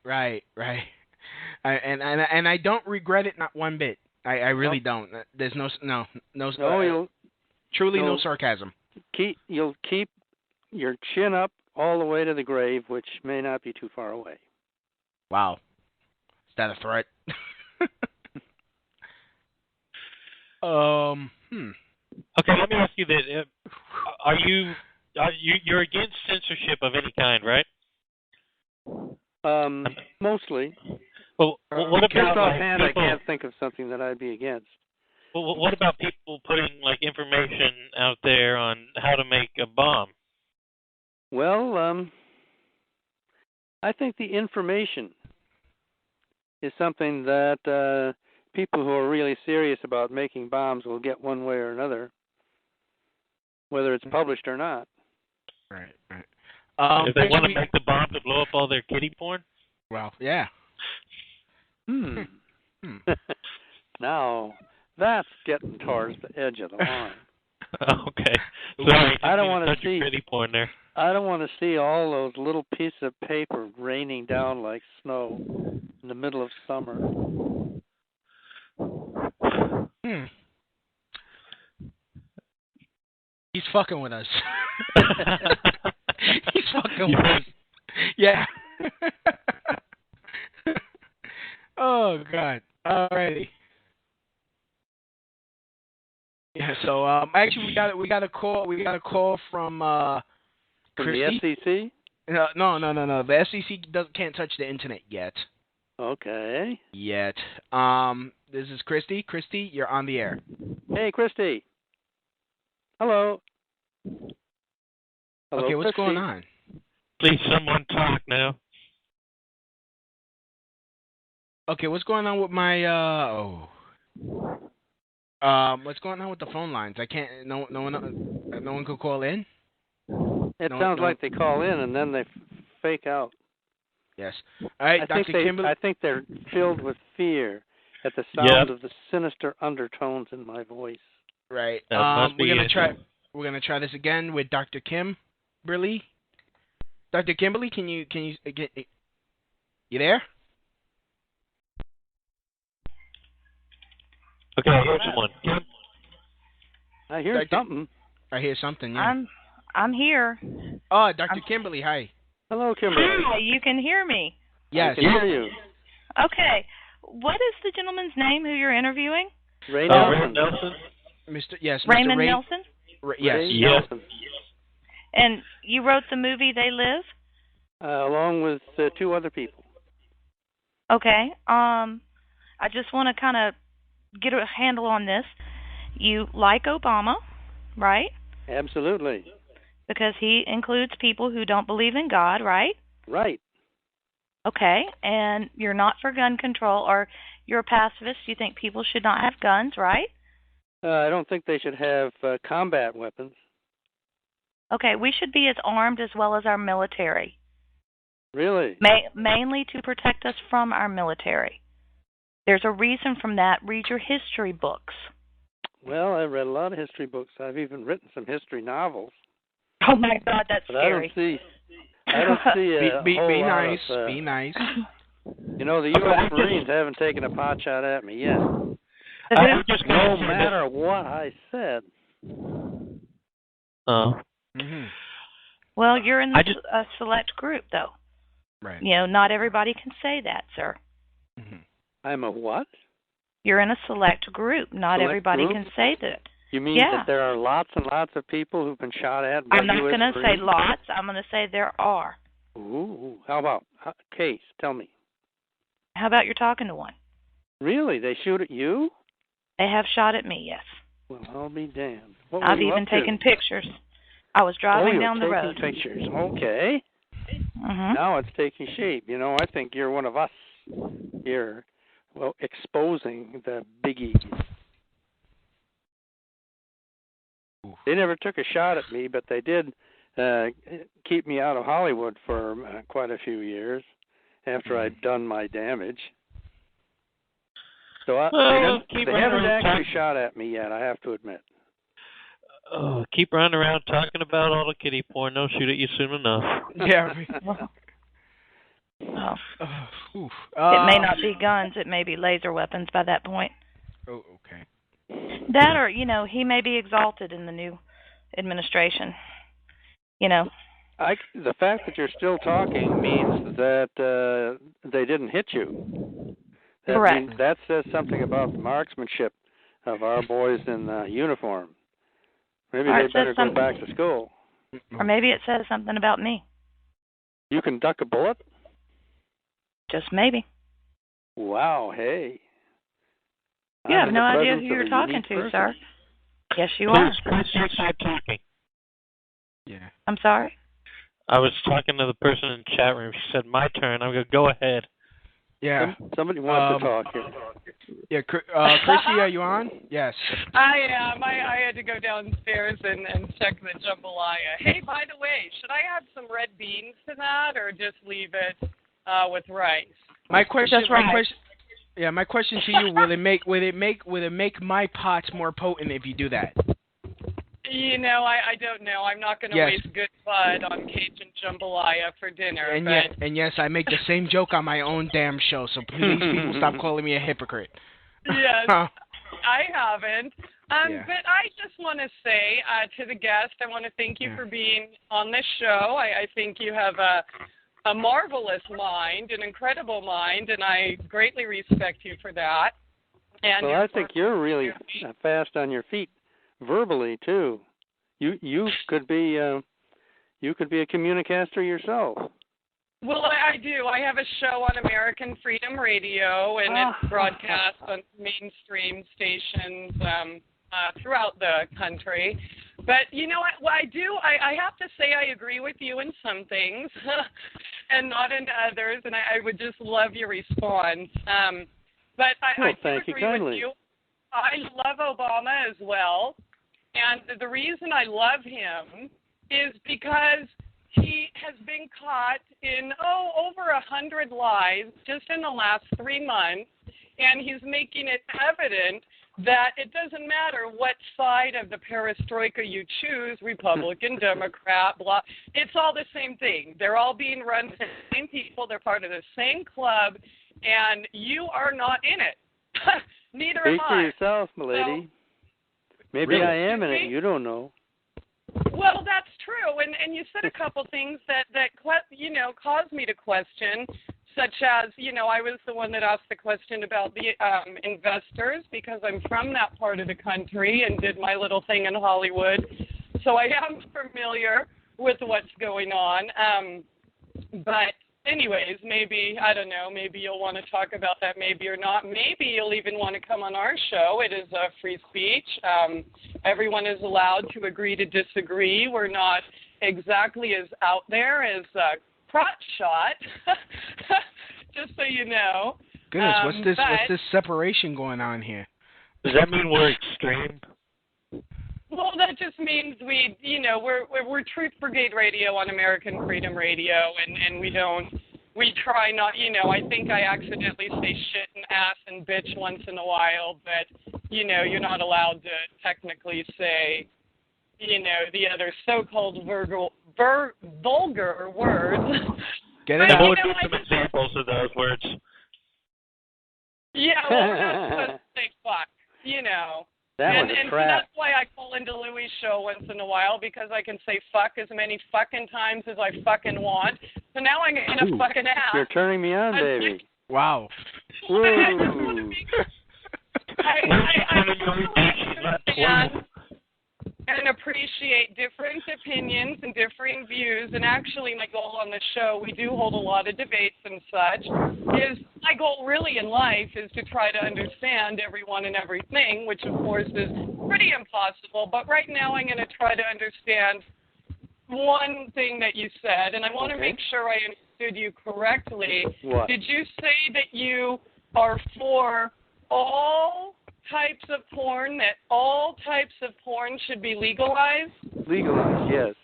S4: And I don't regret it, not one bit. I really don't. There's truly no sarcasm.
S5: You'll keep your chin up all the way to the grave, which may not be too far away.
S4: Wow. Is that a threat?
S6: Okay, let me ask you this: you're against censorship of any kind, right?
S5: Mostly.
S6: Well, what about
S5: just offhand? I can't think of something that I'd be against.
S6: Well, what about people putting information out there on how to make a bomb?
S5: Well, I think the information is something that people who are really serious about making bombs will get one way or another, whether it's published or not.
S4: Right.
S6: If they want to make the bomb to blow up all their kiddie porn?
S4: Well, yeah.
S5: Now, that's getting towards the edge of the line.
S6: Okay. Sorry,
S5: I don't want to see
S6: kiddie porn there.
S5: I don't want to see all those little pieces of paper raining down like snow in the middle of summer.
S4: He's fucking with us. He's fucking with us. Yeah. Oh God. Alrighty. Yeah. So actually we got a call from Christy.
S5: The SEC?
S4: No. The SEC can't touch the internet yet.
S5: Okay.
S4: Yet. This is Christy. Christy, you're on the air.
S5: Hey, Christy. Hello.
S4: Okay, what's
S5: Christy.
S4: going on?
S6: Please, someone talk now.
S5: Oh.
S4: Okay, what's going on with my what's going on with the phone lines? I can't. No one could call in.
S5: It sounds like they call in and then they fake out.
S4: Yes. All right, Dr. Kimberly.
S5: I think they're filled with fear at the sound of the sinister undertones in my voice.
S4: Right. We're gonna try this again with Dr. Kimberly. Dr. Kimberly, can you get? You there?
S6: Okay, here's one.
S5: I hear something.
S4: I hear something. Yeah.
S7: I'm here.
S4: Oh, Dr. Kimberly, hi.
S5: Hello, Kimberly.
S7: Hi, you can hear me.
S4: Yes.
S5: I can hear you.
S7: Okay. What is the gentleman's name who you're interviewing?
S5: Ray Nelson.
S7: Raymond Nelson?
S4: Yes.
S5: Ray Nelson.
S7: And you wrote the movie They Live?
S5: along with 2 other people.
S7: Okay. I just want to kind of get a handle on this. You like Obama, right?
S5: Absolutely.
S7: Because he includes people who don't believe in God, right?
S5: Right.
S7: Okay. And you're not for gun control, or you're a pacifist. You think people should not have guns, right?
S5: I don't think they should have combat weapons.
S7: Okay. We should be as armed as well as our military.
S5: Really?
S7: Mainly to protect us from our military. There's a reason from that. Read your history books.
S5: Well, I've read a lot of history books. I've even written some history novels.
S7: Oh my God, that's
S5: but
S7: scary.
S5: I don't see a
S4: be
S5: whole
S4: nice.
S5: lot of,
S4: be nice.
S5: You know, the U.S. Marines haven't taken a pot shot at me yet. No matter what I said.
S6: Oh.
S4: Mm-hmm.
S7: Well, you're in a select group, though.
S4: Right.
S7: You know, not everybody can say that, sir.
S4: Mm-hmm.
S5: I'm a what?
S7: You're in a select group. Not everybody can say that.
S5: You mean that there are lots and lots of people who've been shot at by
S7: I'm not going to say lots. I'm going to say there are.
S5: Ooh. How about Case? Tell me.
S7: How about you're talking to one?
S5: Really? They shoot at you?
S7: They have shot at me, yes.
S5: Well, I'll be damned. What
S7: I've even taken pictures. I was driving down the road.
S5: Taking pictures. Okay.
S7: Mm-hmm.
S5: Now it's taking shape. You know, I think you're one of us here, exposing the biggies. They never took a shot at me, but they did keep me out of Hollywood for quite a few years after I'd done my damage. So they haven't actually shot at me yet, I have to admit.
S6: Oh, keep running around talking about all the kiddie porn. They'll shoot at you soon enough.
S4: Yeah.
S7: It may not be guns. It may be laser weapons by that point.
S4: Oh, okay.
S7: That, or, you know, he may be exalted in the new administration. You know.
S5: The fact that you're still talking means that they didn't hit you.
S7: Correct.
S5: That says something about the marksmanship of our boys in uniform. Maybe they better go back to school.
S7: Or maybe it says something about me.
S5: You can duck a bullet?
S7: Just maybe.
S5: Wow, hey.
S7: You have no idea who you're talking to, sir. Yes, you are.
S6: Please stop talking.
S4: Yeah.
S7: I'm sorry?
S6: I was talking to the person in the chat room. She said, my turn. I'm going to go ahead.
S4: Yeah.
S5: Somebody wants to talk here.
S4: Yeah, Chrissy, are you on? Yes.
S8: I am. I had to go downstairs and check the jambalaya. Hey, by the way, should I add some red beans to that or just leave it with rice?
S4: My question to you: Will it make my pots more potent if you do that?
S8: You know, I don't know. I'm not going to waste good bud on Cajun jambalaya for dinner.
S4: And yes, I make the same joke on my own damn show. So please, people, stop calling me a hypocrite.
S8: Yes, I haven't. But I just want to say to the guest, I want to thank you for being on this show. I think you have a marvelous mind, an incredible mind, and I greatly respect you for that. And
S5: I think you're really fast on your feet. Verbally too, you could be a communicaster yourself.
S8: Well, I do. I have a show on American Freedom Radio, and it's broadcast on mainstream stations throughout the country. But you know what I do? I have to say I agree with you in some things, and not in others. And I would just love your response. But I do agree with you. I love Obama as well. And the reason I love him is because he has been caught in, over 100 lies just in the last 3 months, and he's making it evident that it doesn't matter what side of the perestroika you choose, Republican, Democrat, blah, it's all the same thing. They're all being run by the same people. They're part of the same club, and you are not in it. Neither am I.
S5: Speak for yourself, milady. Maybe I am in it. You don't know.
S8: Well, that's true, and you said a couple things that caused me to question, such as I was the one that asked the question about the investors because I'm from that part of the country and did my little thing in Hollywood, so I am familiar with what's going on. But anyways, maybe, I don't know, maybe you'll want to talk about that, maybe or not. Maybe you'll even want to come on our show. It is free speech. Everyone is allowed to agree to disagree. We're not exactly as out there as Crotch Shot, just so you know.
S4: Goodness, what's this separation going on here?
S6: Does that mean we're extreme?
S8: Well, that just means we're Truth Brigade Radio on American Freedom Radio, and we try not, I think I accidentally say shit and ass and bitch once in a while, but, you're not allowed to technically say, the other so-called vulgar words.
S4: Get it
S8: but,
S4: out.
S6: What would be some examples of those words?
S8: Yeah, well, we're not supposed to say fuck,
S5: That was a
S8: so
S5: trap.
S8: that's why I call into Louie's show once in a while, because I can say fuck as many fucking times as I fucking want. So now I'm going to fucking ask.
S5: You're turning me on, baby.
S4: Wow.
S5: Woo.
S8: And appreciate different opinions and differing views. And actually, my goal on the show, we do hold a lot of debates and such, is my goal really in life is to try to understand everyone and everything, which of course is pretty impossible. But right now I'm going to try to understand one thing that you said, and I want to make sure I understood you correctly.
S5: What?
S8: Did you say that you are for all types of porn, that all types of porn should be legalized?
S5: Legalized, yes.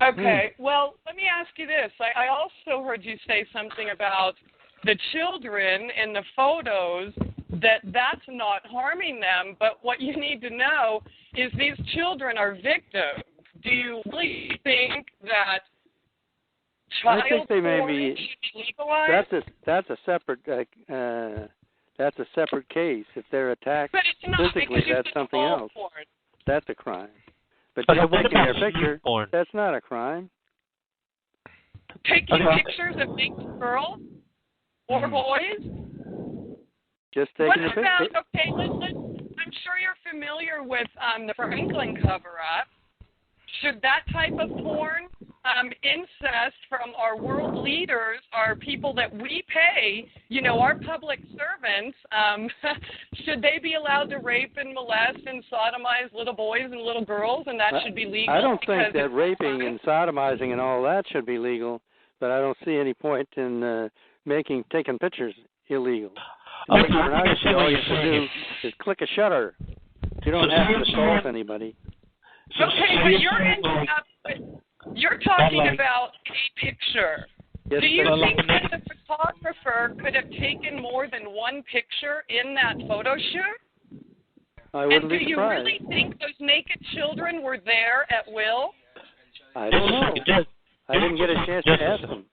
S8: Okay, well, let me ask you this. I also heard you say something about the children in the photos, that's not harming them, but what you need to know is these children are victims. Do you really think that child porn should be legalized?
S5: That's a separate that's a separate case. If they're attacked physically, that's something else.
S8: Porn.
S5: That's a crime. But just taking their picture, that's not a crime.
S8: Taking pictures of naked girls or boys?
S5: Just taking a picture.
S8: What about, I'm sure you're familiar with the Franklin cover-up. Should that type of porn, incest from our world leaders, our people that we pay, our public servants, should they be allowed to rape and molest and sodomize little boys and little girls, and that should be legal?
S5: I don't think that raping and sodomizing and all that should be legal, but I don't see any point in taking pictures illegal. All you have to do is click a shutter. You don't have to assault anybody.
S8: Okay, but you're talking about a picture.
S5: Yes,
S8: do you think that the photographer could have taken more than one picture in that photo shoot?
S5: I wouldn't be surprised.
S8: And do you really think those naked children were there at will?
S5: I don't know. I didn't get a chance to ask them.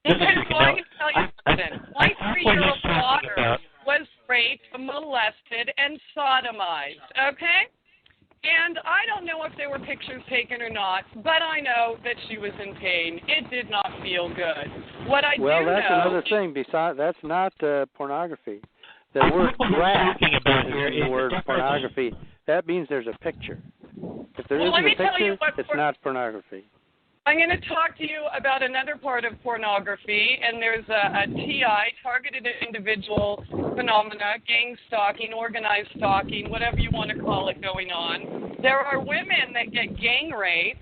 S8: Okay, well, I can tell you something. My 3-year-old daughter was raped, molested, and sodomized, okay? And I don't know if there were pictures taken or not, but I know that she was in pain. It did not feel good. What I
S5: well,
S8: do
S5: that's
S8: know,
S5: another thing. Besides, that's not pornography. The word "crack" is the word pornography. That means there's a picture. If there isn't a picture, it's not pornography.
S8: I'm going to talk to you about another part of pornography, and there's a TI, targeted individual phenomena, gang stalking, organized stalking, whatever you want to call it going on. There are women that get gang raped,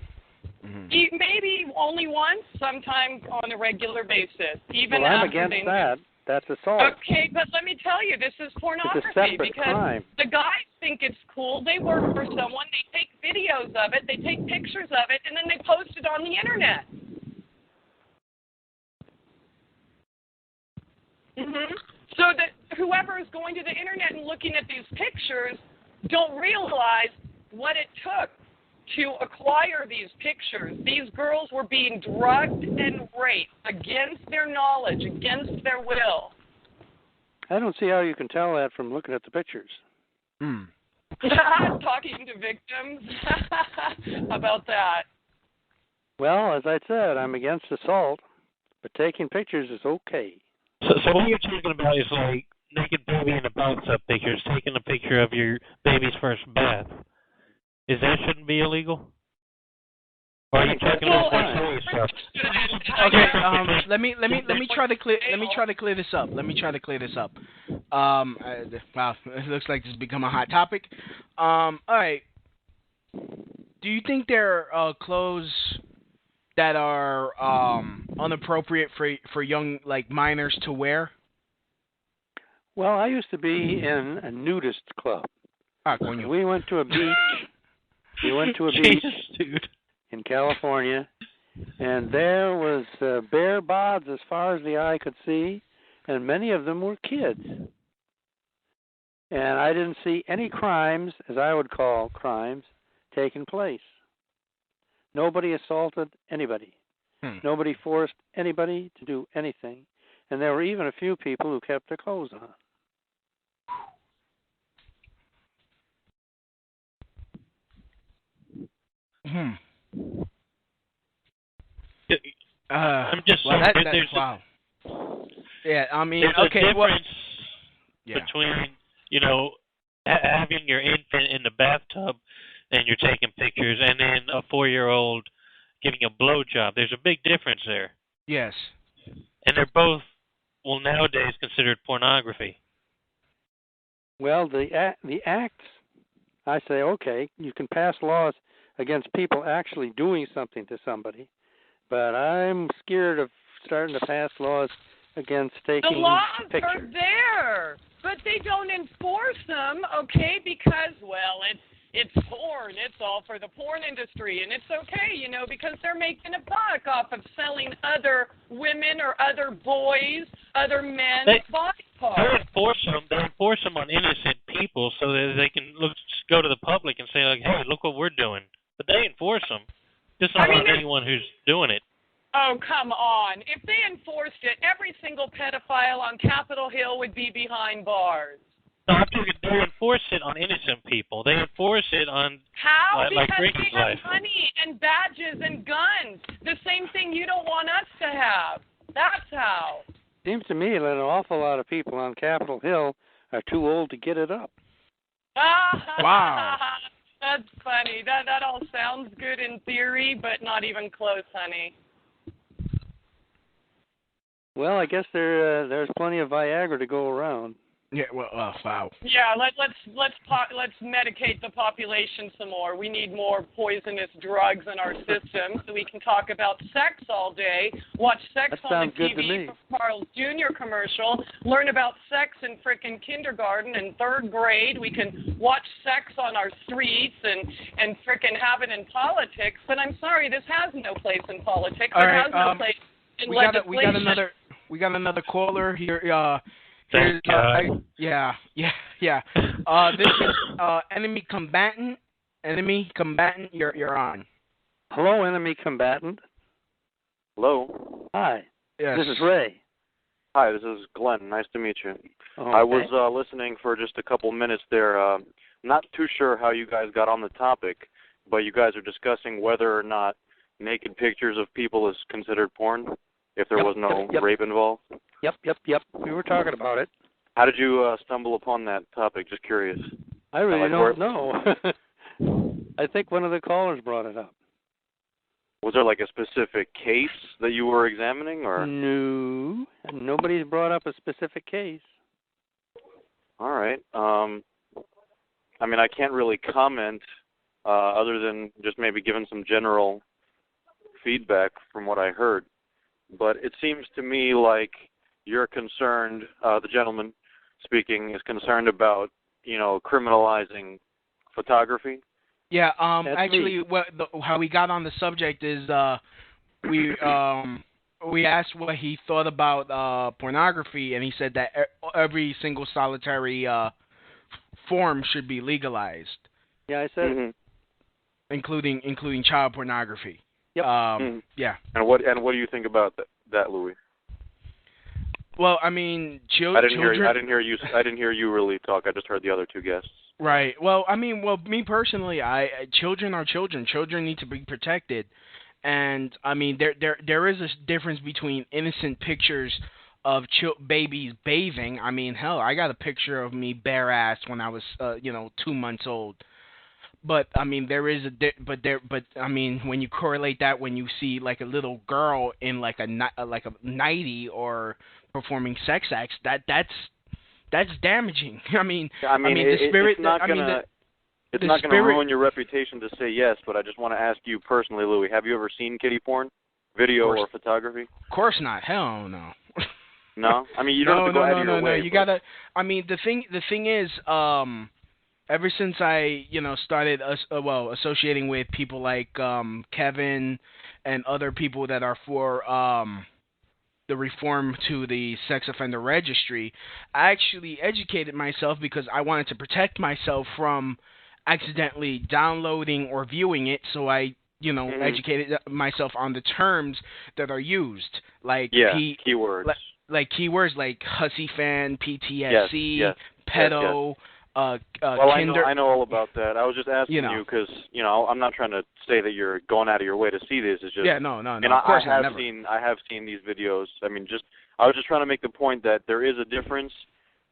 S8: maybe only once, sometimes on a regular basis. Even
S5: I'm against that. That's assault.
S8: Okay, but let me tell you, this is pornography.
S5: It's a separate
S8: because
S5: crime.
S8: The guys think it's cool. They work for someone. They take videos of it. They take pictures of it, and then they post it on the internet. So that whoever is going to the internet and looking at these pictures don't realize what it took to acquire these pictures. These girls were being drugged and raped against their knowledge, against their will.
S5: I don't see how you can tell that from looking at the pictures.
S8: Talking to victims about that.
S5: Well, as I said, I'm against assault, but taking pictures is okay.
S6: So what you're talking about is like naked baby in a box-up pictures, taking a picture of your baby's first bath. Is that shouldn't be illegal? Or are you talking about serious stuff?
S4: Okay, let me try to clear this up. Wow, it looks like this has become a hot topic. All right. Do you think there are clothes that are inappropriate for young, like, minors to wear?
S5: Well, I used to be in a nudist club. We went to a beach.
S6: Dude.
S5: In California, and there was bare bods as far as the eye could see, and many of them were kids. And I didn't see any crimes, as I would call crimes, taking place. Nobody assaulted anybody. Nobody forced anybody to do anything. And there were even a few people who kept their clothes on.
S6: I'm just saying there's
S4: wow. Yeah, I mean,
S6: there's
S4: okay,
S6: a difference between, having your infant in the bathtub and you're taking pictures, and then a 4-year-old giving a blowjob. There's a big difference there.
S4: Yes.
S6: And they're both, nowadays considered pornography.
S5: Well, the acts, I say, okay, you can pass laws against people actually doing something to somebody, but I'm scared of starting to pass laws against taking pictures.
S8: The laws are there, but they don't enforce them, okay, because, it's porn. It's all for the porn industry, and it's okay, because they're making a buck off of selling other women or other boys, other men's body parts.
S6: They enforce them on innocent people so that they can go to the public and say, like, hey, look what we're doing. But they enforce them, just not on anyone who's doing it.
S8: Oh, come on. If they enforced it, every single pedophile on Capitol Hill would be behind bars.
S6: No, they enforce it on innocent people. They enforce it on
S8: because
S6: Ricky's
S8: they have
S6: life.
S8: money and badges and guns. The same thing you don't want us to have. That's how.
S5: Seems to me that an awful lot of people on Capitol Hill are too old to get it up.
S4: Wow.
S8: That's funny. That all sounds good in theory, but not even close, honey.
S5: Well, I guess there's plenty of Viagra to go around.
S4: Yeah, well, wow.
S8: Yeah, let's medicate the population some more. We need more poisonous drugs in our system so we can talk about sex all day, watch sex on the TV from Carl's Jr. commercial, learn about sex in frickin' kindergarten and 3rd grade. We can watch sex on our streets and frickin' have it in politics. But I'm sorry, this has no place in politics.
S4: All
S8: it
S4: right,
S8: has no place in legislation.
S4: We got another caller here.
S6: Thank God.
S4: Yeah. This is enemy combatant. Enemy combatant, you're on.
S5: Hello, enemy combatant.
S9: Hello.
S5: Hi.
S4: Yes.
S5: This is Ray.
S9: Hi, this is Glenn. Nice to meet you.
S5: Okay.
S9: I was listening for just a couple minutes there. Not too sure how you guys got on the topic, but you guys are discussing whether or not naked pictures of people is considered porn, if there was no rape involved.
S5: Yep. We were talking about it.
S9: How did you stumble upon that topic? Just curious.
S5: I really don't know. I think one of the callers brought it up.
S9: Was there like a specific case that you were examining, or?
S5: No, nobody's brought up a specific case.
S9: All right. I mean, I can't really comment other than just maybe giving some general feedback from what I heard. But it seems to me like you're concerned, the gentleman speaking is concerned about, criminalizing photography.
S4: Yeah, actually, how we got on the subject is we asked what he thought about pornography, and he said that every single solitary form should be legalized.
S5: Yeah, I said
S4: including child pornography.
S5: Yep.
S4: Yeah.
S9: And what do you think about that, Louie?
S4: Well, I mean,
S9: I didn't hear you really talk. I just heard the other two guests.
S4: Right. Well, I mean, me personally, children are children. Children need to be protected, and I mean, there is a difference between innocent pictures of babies bathing. I mean, hell, I got a picture of me bare ass when I was 2 months old. But I mean, there is but I mean, when you correlate that, when you see like a little girl in like a nightie or performing sex acts, that's damaging. I mean the spirit.
S9: It's not going to ruin your reputation to say yes, but I just want to ask you personally, Louie, have you ever seen kiddie porn, video or photography?
S4: Of course not. Hell no.
S9: No? I mean, you don't have to go out of your way.
S4: No. You gotta. I mean, the thing is, ever since I, started associating with people like Kevin and other people that are for the reform to the sex offender registry, I actually educated myself because I wanted to protect myself from accidentally downloading or viewing it, so I educated myself on the terms that are used, like
S9: keywords,
S4: like keywords like hussy fan, PTSD, pedo.
S9: Well,
S4: kinder.
S9: I know all about that. I was just asking you because I'm not trying to say that you're going out of your way to see this. It's just
S4: no.
S9: And
S4: of course
S9: I have seen these videos. I mean, I was just trying to make the point that there is a difference.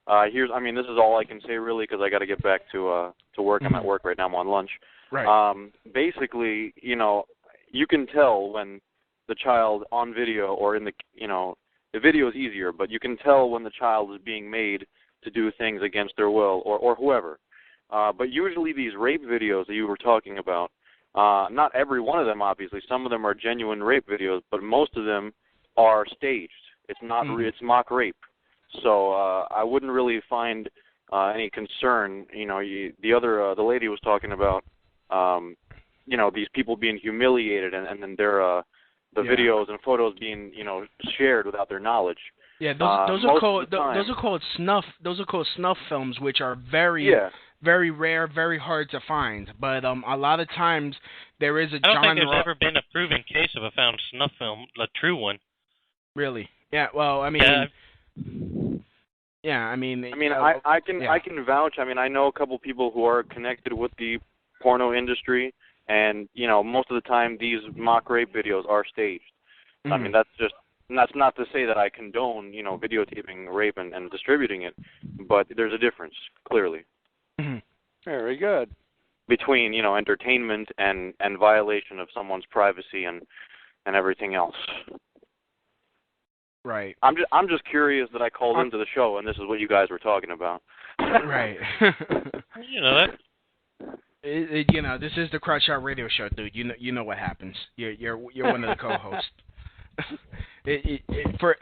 S9: This is all I can say really because I got to get back to work. I'm at work right now. I'm on lunch.
S4: Right.
S9: Basically, you can tell when the child on video or in the video is easier, but you can tell when the child is being made to do things against their will or whoever. But usually these rape videos that you were talking about, not every one of them, obviously. Some of them are genuine rape videos, but most of them are staged. It's not. It's mock rape. So I wouldn't really find any concern. The lady was talking about, these people being humiliated and then their the videos and photos being shared without their knowledge.
S4: Yeah, those are called snuff. Those are called snuff films, which are very rare, very hard to find. But a lot of times there is a genre.
S6: I don't think there's ever been a proven case of a found snuff film, a true one.
S4: Really? Yeah. Well, I mean.
S9: I can vouch. I mean, I know a couple people who are connected with the porno industry, and most of the time these mock rape videos are staged. I mean, that's not to say that I condone, videotaping rape and distributing it, but there's a difference, clearly.
S5: Very good.
S9: Between, entertainment and violation of someone's privacy and everything else.
S4: Right.
S9: I'm just curious that I called into the show and this is what you guys were talking about.
S4: Right.
S6: that.
S4: This is the Crotch Shot Radio Show, dude. You know what happens. You're one of the co-hosts. For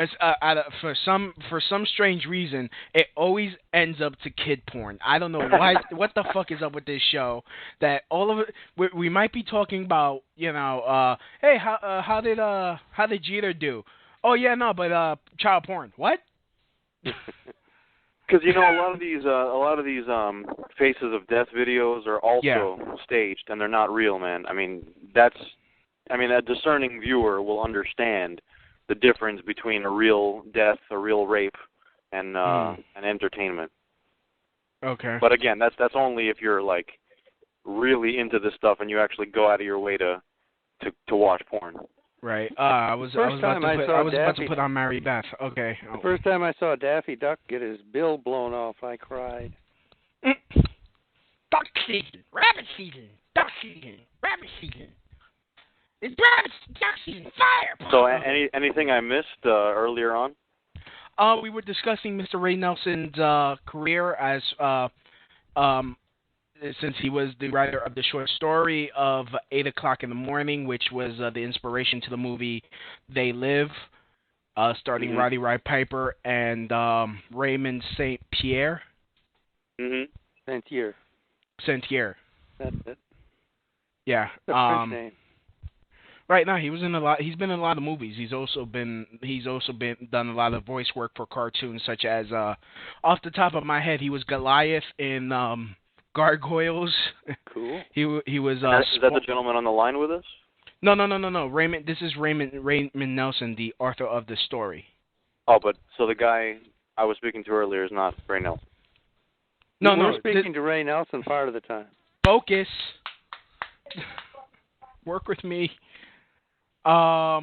S4: some strange reason, it always ends up to kid porn. I don't know why. What the fuck is up with this show? That all of it, we might be talking about, hey, how did Jeter do? Oh yeah, no, but child porn. What?
S9: Because a lot of these faces of death videos are also staged and they're not real, man. I mean, a discerning viewer will understand the difference between a real death, a real rape, and an entertainment.
S4: Okay.
S9: But again, that's only if you're like really into this stuff and you actually go out of your way to watch porn.
S4: Right. I was about to put on Mary Beth. Okay.
S5: The first time I saw Daffy Duck get his bill blown off, I cried.
S4: Duck season, rabbit season, duck season, rabbit season. It's rabbit duck season, fire.
S9: So anything I missed earlier on?
S4: We were discussing Mr. Ray Nelson's career as since he was the writer of the short story of 8 o'clock in the morning, which was the inspiration to the movie They Live, starring Roddy Piper and Raymond St. Pierre.
S5: Saint-Pierre.
S4: Saint-Pierre.
S5: That's it.
S4: Yeah.
S5: French name.
S4: Right now, he was in a lot. He's been in a lot of movies. He's also been done a lot of voice work for cartoons, such as off the top of my head, he was Goliath in Gargoyles.
S5: Cool.
S4: He was.
S9: Is that the gentleman on the line with us?
S4: No. Raymond. This is Raymond Nelson, the author of the story.
S9: Oh, but so the guy I was speaking to earlier is not Ray Nelson.
S5: No. We're speaking to Ray Nelson part of the time.
S4: Focus. Work with me. Wow.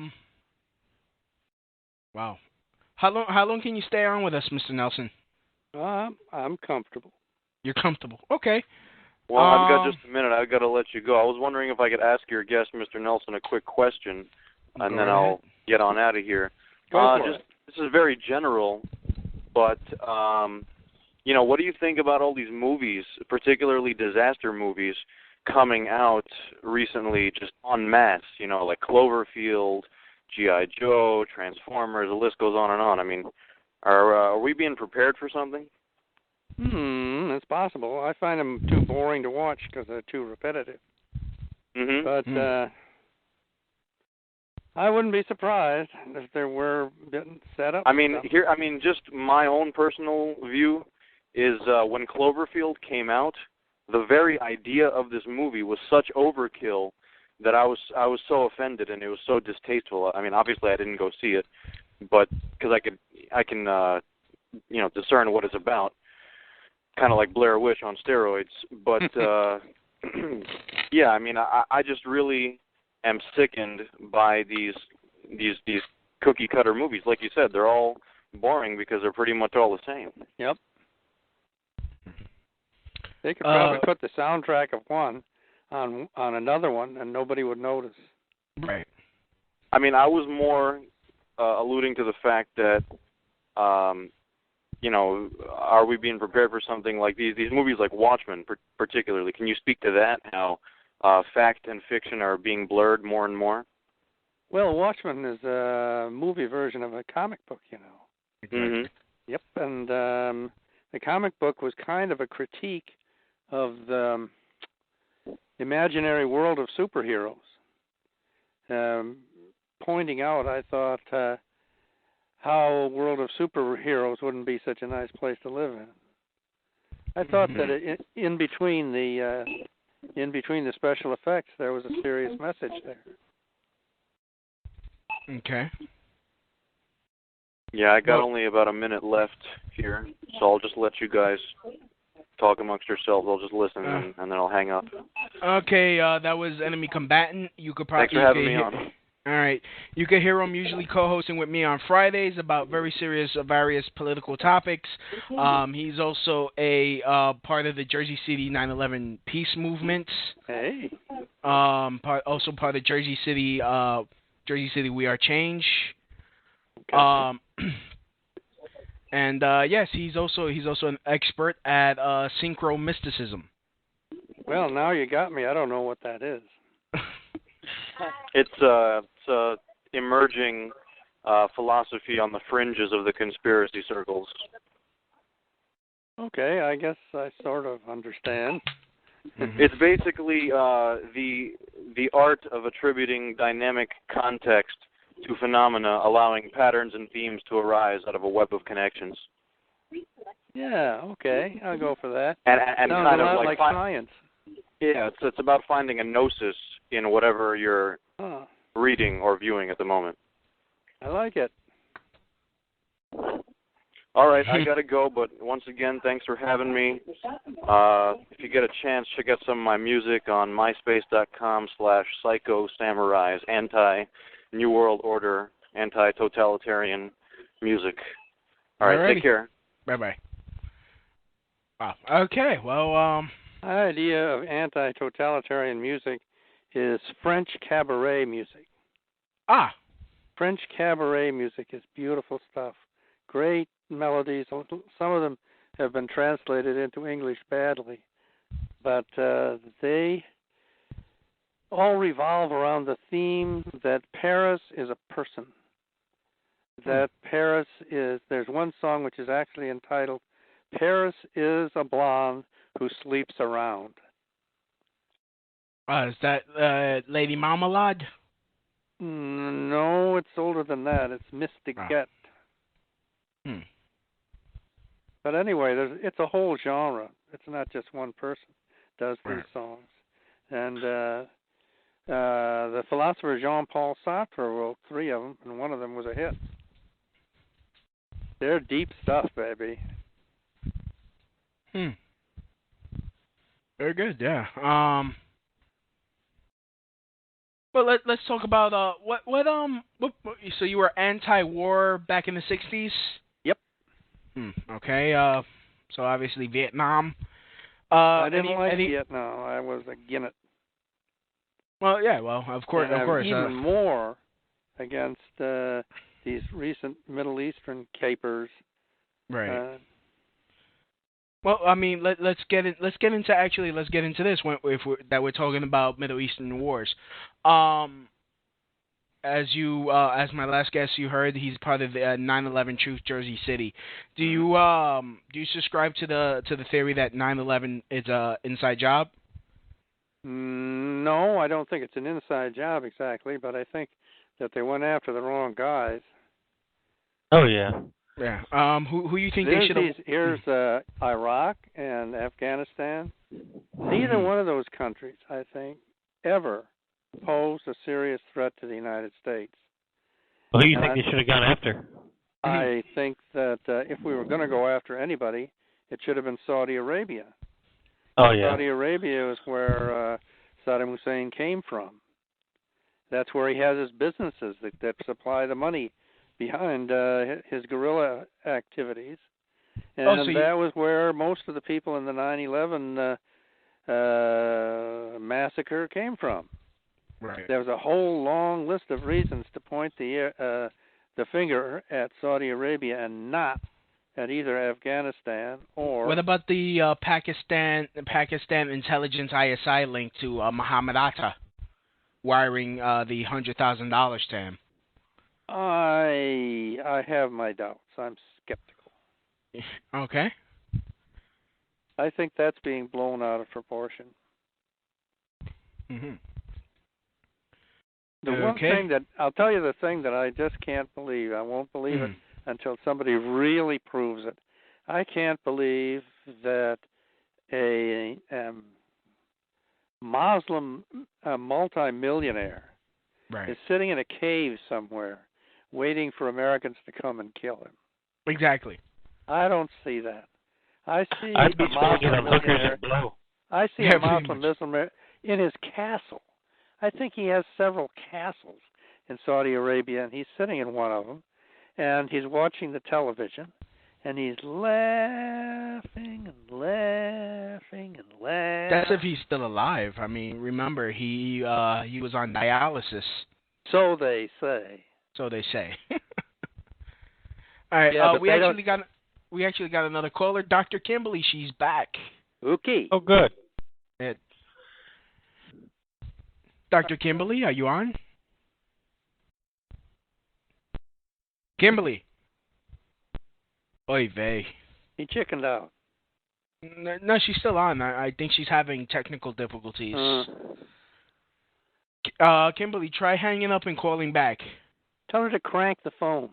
S4: How long can you stay on with us, Mr. Nelson?
S5: I'm comfortable.
S4: You're comfortable. Okay.
S9: Well, I've got just a minute. I've got to let you go. I was wondering if I could ask your guest, Mr. Nelson, a quick question, and then I'll get on out of here.
S5: Go for it.
S9: This is very general, but, what do you think about all these movies, particularly disaster movies, coming out recently just en masse, like Cloverfield, G.I. Joe, Transformers, the list goes on and on. I mean, are we being prepared for something?
S5: It's possible. I find them too boring to watch because they're too repetitive.
S9: Mm-hmm.
S5: But I wouldn't be surprised if there were set up.
S9: Just my own personal view is when Cloverfield came out, the very idea of this movie was such overkill that I was so offended and it was so distasteful. I mean, obviously I didn't go see it, but because I can discern what it's about, kind of like Blair Witch on steroids. But yeah, I mean, I just really am sickened by these cookie cutter movies. Like you said, they're all boring because they're pretty much all the same.
S5: Yep. They could probably put the soundtrack of one on another one, and nobody would notice.
S4: Right.
S9: I mean, I was more alluding to the fact that, are we being prepared for something like these movies like Watchmen, particularly? Can you speak to that? How fact and fiction are being blurred more and more?
S5: Well, Watchmen is a movie version of a comic book,
S4: Exactly.
S9: Mm-hmm.
S5: Yep, and the comic book was kind of a critique of the imaginary world of superheroes, pointing out, I thought, how a world of superheroes wouldn't be such a nice place to live in. I thought that in between the special effects, there was a serious message there.
S4: Okay.
S9: Yeah, I got only about a minute left here, so I'll just let you guys talk amongst yourselves. I'll just listen and then I'll hang up.
S4: Okay, that was Enemy Combatant. You could probably
S9: Thanks for having me on.
S4: All right. You can hear him usually co-hosting with me on Fridays about very serious various political topics. He's also a part of the Jersey City 9/11 peace movement.
S5: Hey.
S4: Also part of Jersey City We Are Change.
S5: Okay.
S4: And yes, he's also an expert at synchro mysticism.
S5: Well, now you got me. I don't know what that is.
S9: It's a emerging philosophy on the fringes of the conspiracy circles.
S5: Okay, I guess I sort of understand.
S9: It's basically the art of attributing dynamic context to phenomena, allowing patterns and themes to arise out of a web of connections.
S5: Yeah, okay, I'll go for that.
S9: And
S5: sounds
S9: kind
S5: a
S9: of
S5: lot like science.
S9: Yeah, it's about finding a gnosis in whatever you're reading or viewing at the moment.
S5: I like it.
S9: All right, I gotta go, but once again, thanks for having me. If you get a chance, check out some of my music on myspace.com/psychosamurais, anti-New World Order, anti-totalitarian music. All right, take care.
S4: Bye-bye. Wow. Okay, well,
S5: The idea of anti-totalitarian music is French cabaret music. French cabaret music is beautiful stuff. Great melodies. Some of them have been translated into English badly, but they all revolve around the theme that Paris is a person. That Paris is, there's one song which is actually entitled, Paris is a Blonde Who Sleeps Around.
S4: Is that Lady Marmalade?
S5: No, it's older than that. It's Mystic Get. But anyway, it's a whole genre. It's not just one person does these songs. And the philosopher Jean-Paul Sartre wrote 3 of them, and one of them was a hit. They're deep stuff, baby.
S4: Very good, yeah. But let's talk about what so you were anti-war back in the 60s?
S5: Yep.
S4: Okay. So obviously Vietnam.
S5: I didn't like it yet. No, I was against it.
S4: Well, yeah. Well, of course.
S5: Even more against these recent Middle Eastern capers.
S4: Right. Well, I mean, let's get into this that we're talking about Middle Eastern wars. As my last guest you heard, he's part of the 9/11 Truth Jersey City. Do you subscribe to the theory that 9/11 is a inside job?
S5: No, I don't think it's an inside job exactly, but I think that they went after the wrong guys.
S6: Oh yeah.
S4: Yeah. Who you think they should have?
S5: Here's Iraq and Afghanistan. Neither one of those countries, I think, ever posed a serious threat to the United States.
S6: Well, who do you think they should have gone after?
S5: I think that if we were going to go after anybody, it should have been Saudi Arabia.
S6: Oh yeah.
S5: Saudi Arabia is where Saddam Hussein came from. That's where he has his businesses that supply the money behind his guerrilla activities. And that was where most of the people in the 9/11 massacre came from.
S4: Right.
S5: There was a whole long list of reasons to point the finger at Saudi Arabia and not at either Afghanistan or...
S4: What about the Pakistan intelligence ISI link to Muhammad Atta, wiring the $100,000 to him?
S5: I have my doubts. I'm skeptical.
S4: Okay.
S5: I think that's being blown out of proportion.
S4: Mm-hmm.
S5: The one thing that I'll tell you, the thing that I just can't believe. I won't believe it until somebody really proves it. I can't believe that a Muslim multimillionaire is sitting in a cave somewhere waiting for Americans to come and kill him.
S4: Exactly.
S5: I don't see that. I see a Muslim millionaire. I see a Muslim millionaire in his castle. I think he has several castles in Saudi Arabia, and he's sitting in one of them, and he's watching the television, and he's laughing and laughing and laughing.
S4: That's if he's still alive. I mean, remember he was on dialysis.
S5: So they say.
S4: So they say. All right.
S5: Yeah,
S4: we actually got another caller, Dr. Kimberly. She's back.
S5: Okay.
S6: Oh, good.
S4: Dr. Kimberly, are you on? Kimberly. Oy vey.
S5: He chickened out.
S4: No, she's still on. I think she's having technical difficulties. Kimberly, try hanging up and calling back.
S5: Tell her to crank the phone.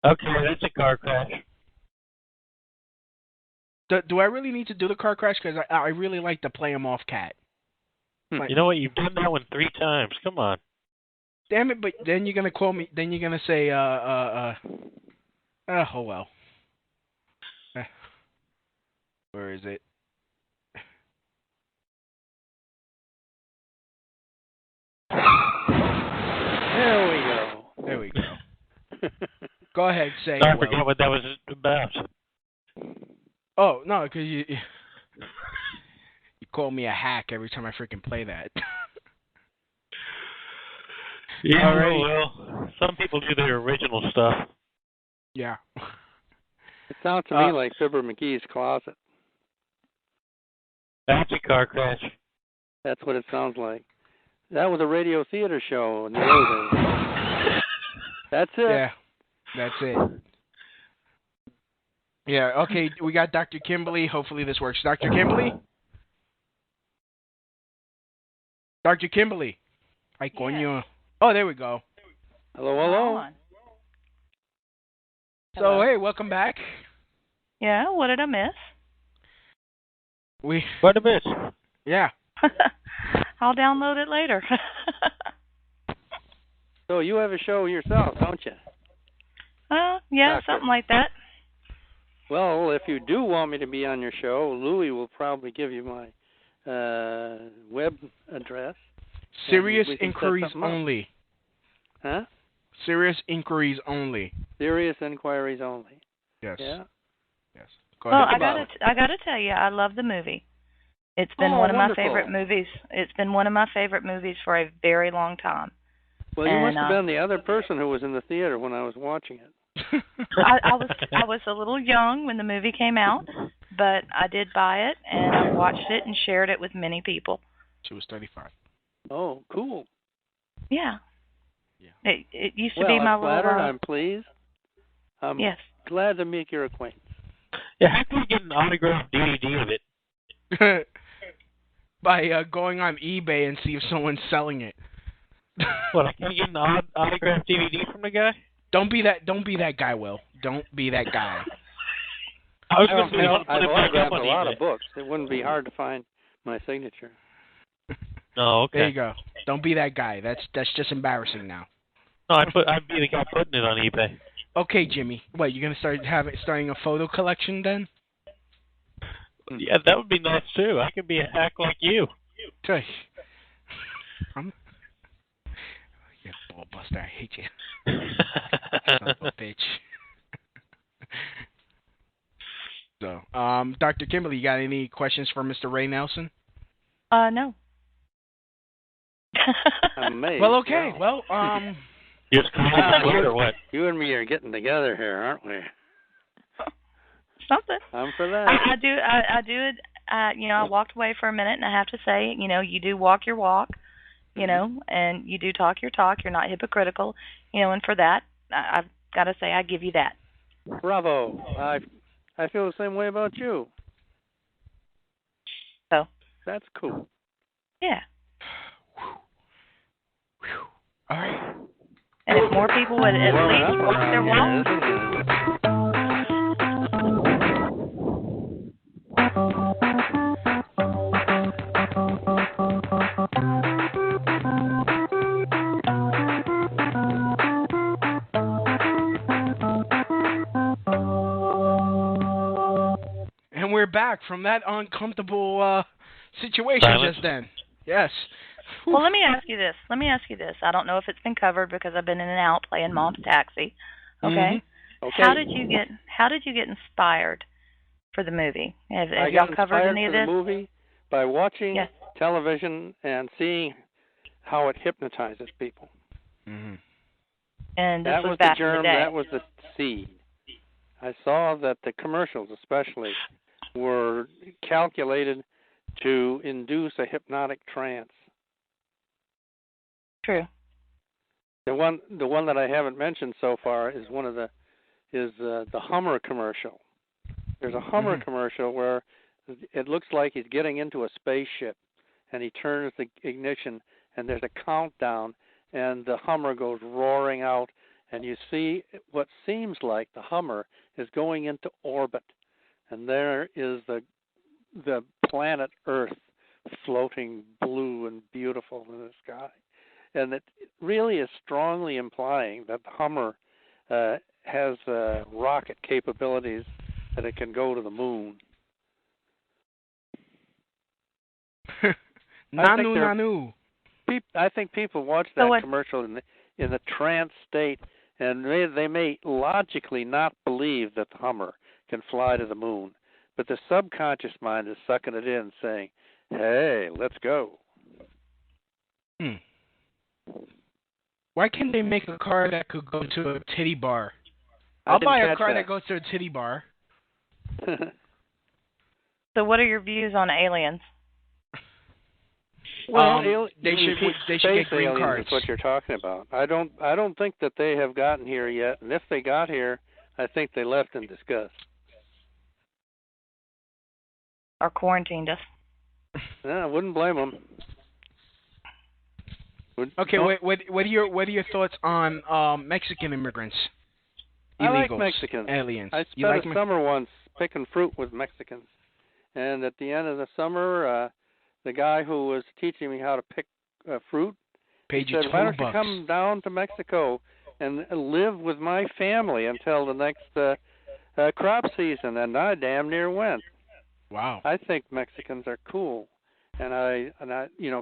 S6: Okay, that's a car crash.
S4: Do I really need to do the car crash? Because I really like to play him off cat.
S6: You know what? You've done that one 3 times. Come on.
S4: Damn it! But then you're gonna call me. Then you're gonna say, oh well. Where is it? There we go. Go ahead, say.
S6: I forget what that was about.
S4: Oh no, because you call me a hack every time I freaking play that.
S6: Yeah, well, some people do their original stuff.
S4: Yeah.
S5: It sounds to me like Fibber McGee's closet.
S6: That's a car crash.
S5: That's what it sounds like. That was a radio theater show in the early days. That's it.
S4: Yeah, that's it. Yeah, okay, we got Dr. Kimberly. Hopefully this works. Dr. Kimberly? Dr. Kimberly. Ay, coño. Oh, there we go.
S5: Hello.
S4: So, hey, welcome back.
S7: Yeah, what did I miss?
S6: What a miss.
S4: Yeah.
S7: I'll download it later.
S5: So you have a show yourself, don't you?
S7: Yeah,
S5: Doctor.
S7: something like that.
S5: Well, if you do want me to be on your show, Louie will probably give you my web address.
S4: Serious inquiries only.
S5: Huh?
S4: Serious inquiries only.
S5: Serious inquiries only.
S4: Yes.
S5: Yeah?
S4: Yes. Go ahead.
S7: I gotta tell you, I love the movie. It's been one of my favorite movies. It's been one of my favorite movies for a very long time.
S5: Well, you must have been the other person who was in the theater when I was watching it.
S7: I was a little young when the movie came out, but I did buy it and I watched it and shared it with many people.
S4: She was 35.
S5: Oh, cool.
S7: Yeah. It used to be my little.
S5: I'm pleased. I'm glad to make your acquaintance.
S6: Yeah, how can we get an autographed DVD of it?
S4: By going on eBay and see if someone's selling it.
S6: What? I can't get an autographed DVD from the guy?
S4: Don't be that guy, Will. Don't be that guy.
S5: I've autographed a lot of books. It wouldn't be hard to find my signature.
S6: Oh, okay.
S4: There you go. Don't be that guy. That's just embarrassing now.
S6: No, I'd be the guy putting it on eBay.
S4: Okay, Jimmy. What, you're gonna starting a photo collection then?
S6: Yeah, that would be nice too. I could be a hack like you.
S4: Okay. You ball buster, I hate you. Son of a bitch. So, Dr. Kimberly, you got any questions for Mr. Ray Nelson?
S7: No.
S5: I'm amazed.
S4: Well, okay. Well,
S6: You're or what?
S5: You and me are getting together here, aren't we?
S7: Something.
S5: I'm for that.
S7: I do it. I walked away for a minute, and I have to say, you do walk your walk, and you do talk your talk. You're not hypocritical, and for that, I've got to say, I give you that.
S5: Bravo. I feel the same way about you.
S7: So.
S5: That's cool.
S7: Yeah.
S4: All right.
S7: And if more people would at least walk their walk.
S4: And we're back from that uncomfortable situation just then. Yes.
S7: Well, let me ask you this. I don't know if it's been covered because I've been in and out playing Mom's Taxi. Okay.
S5: Mm-hmm. Okay.
S7: How did you get inspired for the movie? Have y'all covered any of this?
S5: I got inspired for the movie by watching television and seeing how it hypnotizes people.
S4: Mm-hmm.
S7: And this
S5: that was
S7: back
S5: the germ.
S7: in the day.
S5: That was the seed. I saw that the commercials, especially, were calculated to induce a hypnotic trance.
S7: True.
S5: The one that I haven't mentioned so far is the Hummer commercial. There's a Hummer commercial where it looks like he's getting into a spaceship, and he turns the ignition, and there's a countdown, and the Hummer goes roaring out, and you see what seems like the Hummer is going into orbit, and there is the planet Earth floating blue and beautiful in the sky. And it really is strongly implying that the Hummer has rocket capabilities that it can go to the moon.
S4: Nanu.
S5: I think people watch that commercial in the trance state, and they may logically not believe that the Hummer can fly to the moon, but the subconscious mind is sucking it in, saying, "Hey, let's go."
S4: Why can't they make a car that could go to a titty bar? I'll buy a car that goes to a titty bar.
S7: So what are your views on aliens?
S5: Well,
S4: they should get green cards.
S5: That's what you're talking about. I don't think that they have gotten here yet, and if they got here, I think they left in disgust.
S7: Or quarantined us.
S5: I wouldn't blame them.
S4: Okay, what are your thoughts on Mexican immigrants? Illegals,
S5: I like Mexicans.
S4: Aliens.
S5: I spent a summer once picking fruit with Mexicans, and at the end of the summer, the guy who was teaching me how to pick fruit said, "Why don't you come down to Mexico and live with my family until the next crop season?" And I damn near went.
S4: Wow.
S5: I think Mexicans are cool, and I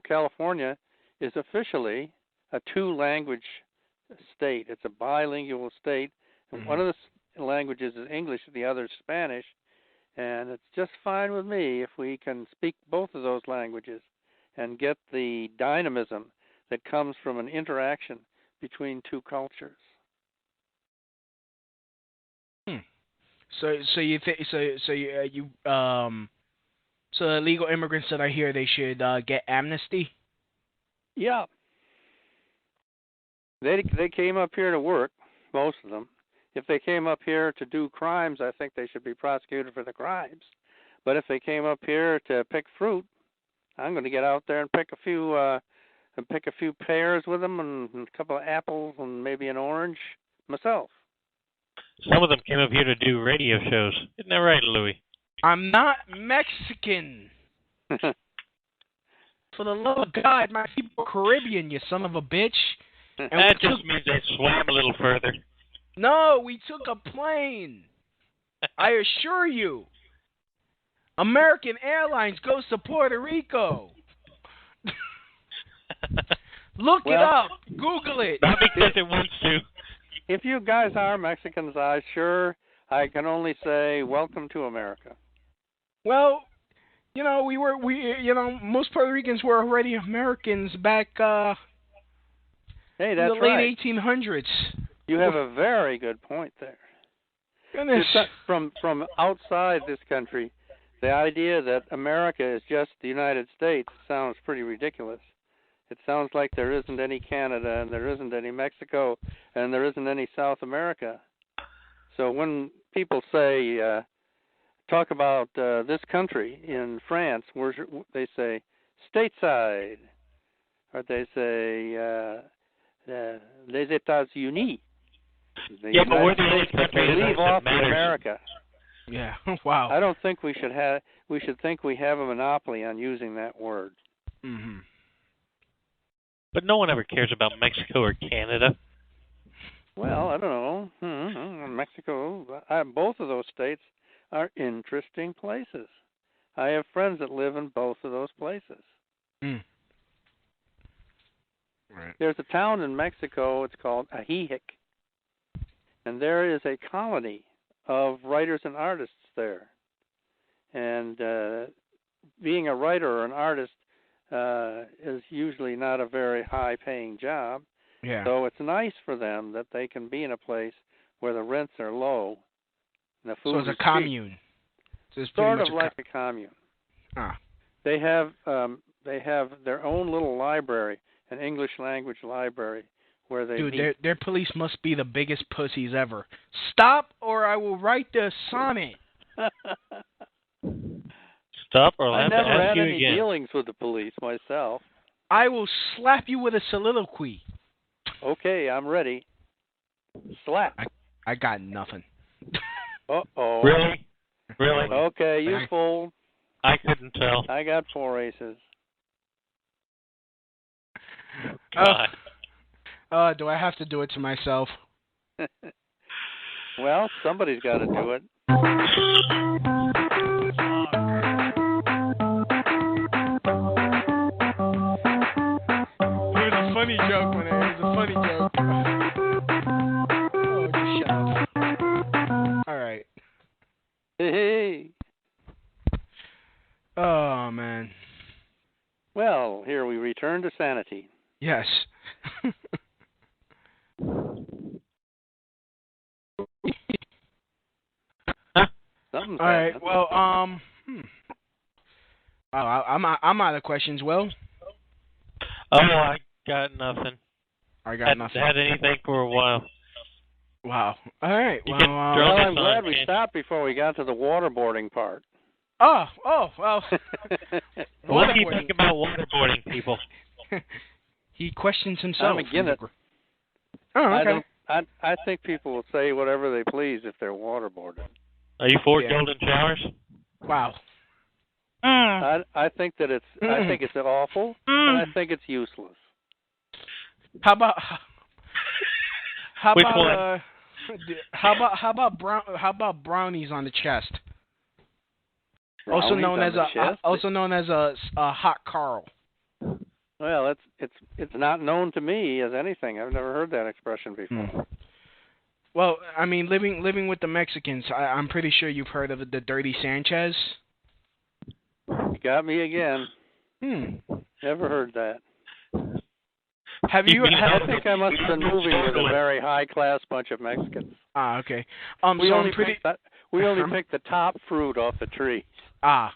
S5: California is officially a two-language state. It's a bilingual state. And one of the languages is English, the other is Spanish. And it's just fine with me if we can speak both of those languages and get the dynamism that comes from an interaction between two cultures.
S4: So illegal immigrants that are here, they should get amnesty?
S5: Yeah. They came up here to work, most of them. If they came up here to do crimes, I think they should be prosecuted for the crimes. But if they came up here to pick fruit, I'm going to get out there and pick a few pears with them and a couple of apples and maybe an orange myself.
S6: Some of them came up here to do radio shows. Isn't that right, Louie?
S4: I'm not Mexican. For the love of God, my people are Caribbean, you son of a bitch. And
S6: that just means they swam a little further.
S4: No, we took a plane. I assure you. American Airlines goes to Puerto Rico. Look it up. Google it.
S6: Not because it wants to.
S5: If you guys are Mexicans, I can only say welcome to America.
S4: Well, most Puerto Ricans were already Americans back
S5: hey,
S4: in
S5: that's
S4: the
S5: right.
S4: late 1800s.
S5: You have a very good point there.
S4: Goodness.
S5: From outside this country, the idea that America is just the United States sounds pretty ridiculous. It sounds like there isn't any Canada, and there isn't any Mexico, and there isn't any South America. So when people talk about this country in France, they say stateside, or they say les États-Unis.
S6: Yeah, but we're the only country
S5: that leave off
S6: matters.
S5: America.
S4: Yeah. Wow.
S5: I don't think we should have. We should think we have a monopoly on using that word.
S4: Mm-hmm.
S6: But no one ever cares about Mexico or Canada.
S5: Well, I don't know. Mexico, both of those states are interesting places. I have friends that live in both of those places.
S4: Mm. Right.
S5: There's a town in Mexico, it's called Ajijic, and there is a colony of writers and artists there. And being a writer or an artist is usually not a very high-paying job.
S4: Yeah.
S5: So it's nice for them that they can be in a place where the rents are low and the food
S4: So it's
S5: is
S4: a commune.
S5: So it's sort of like a commune.
S4: Ah.
S5: They have their own little library, an English language library, where they
S4: Dude, their police must be the biggest pussies ever. Stop, or I will write the sonnet.
S6: Stop, or I'll have to
S5: never
S6: ask
S5: had
S6: you
S5: any
S6: again.
S5: dealings with the police myself.
S4: I will slap you with a soliloquy.
S5: Okay, I'm ready. Slap.
S4: I got nothing.
S5: Uh-oh.
S6: Really? Really?
S5: Okay, you fold.
S6: I couldn't tell.
S5: I got 4 aces.
S6: God.
S4: Do I have to do it to myself?
S5: Well, somebody's got to do it.
S4: It was a funny joke, man. It was a funny joke. Oh, just shut up. All right.
S5: Hey.
S4: Oh, man.
S5: Well, here we return to sanity.
S4: Yes.
S5: Something's
S4: All right.
S5: happening.
S4: Well, I'm out of questions. Will?
S6: Oh, I got nothing.
S4: I got nothing.
S6: Had anything for a while.
S4: Wow. All right.
S6: You
S4: Well,
S6: can throw this
S5: I'm glad
S6: on,
S5: we
S6: man.
S5: stopped before we got to the waterboarding part.
S4: Oh, well.
S6: What do you think about waterboarding people?
S4: He questions himself.
S5: I'm against it.
S4: Oh, okay.
S5: I think people will say whatever they please if they're waterboarded.
S6: Are you for
S4: Yeah.
S6: golden showers?
S4: Wow.
S5: I think that it's I think it's awful and I think it's useless.
S4: How about
S6: Which one?
S4: How about brownies on the chest? Also known as a hot Carl.
S5: Well, it's not known to me as anything. I've never heard that expression before.
S4: Well, I mean, living with the Mexicans, I'm pretty sure you've heard of the Dirty Sanchez.
S5: You got me again. Never heard that.
S4: Have you?
S5: I think I must have been moving with a very high-class bunch of Mexicans.
S4: Ah, okay.
S5: We
S4: so
S5: only
S4: we
S5: only picked the top fruit off the tree.
S4: Ah.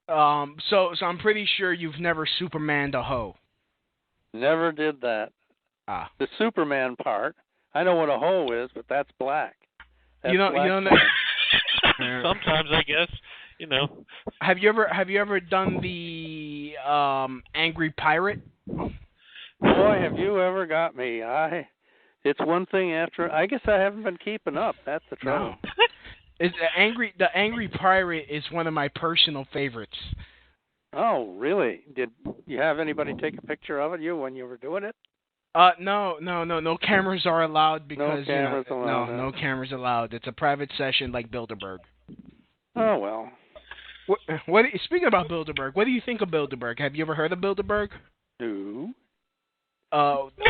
S4: So I'm pretty sure you've never Supermaned a hoe.
S5: Never did that.
S4: Ah.
S5: The Superman part, I know what a hoe is, but that's black. That's
S4: you don't know.
S6: Sometimes I guess,
S4: Have you ever done the angry pirate?
S5: Boy, have you ever got me. It's one thing after. I guess I haven't been keeping up. That's the trouble.
S4: No. The angry pirate is one of my personal favorites.
S5: Oh, really? Did you have anybody take a picture of it when you were doing it?
S4: No cameras are allowed because
S5: no
S4: cameras allowed. It's a private session like Bilderberg.
S5: Oh well.
S4: Speaking about Bilderberg, what do you think of Bilderberg? Have you ever heard of Bilderberg?
S5: No.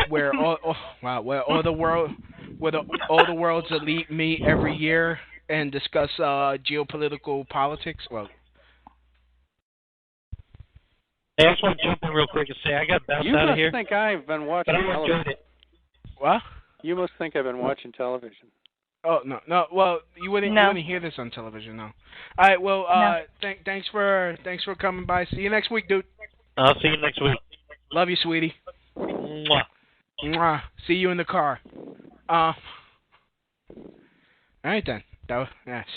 S4: Where all the world's elite meet every year and discuss geopolitical politics. Well,
S6: I just want to jump in real quick and say I got bounced out of here.
S5: You must think I've been watching television.
S6: Enjoyed it.
S4: What?
S5: You must think I've been watching television.
S4: Oh no. Well, you wouldn't hear this on television, no. All right. Well, thanks for coming by. See you next week, dude.
S6: I'll see you next week.
S4: Love you, sweetie.
S6: Mwah.
S4: Mwah. See you in the car. All right then. Yes.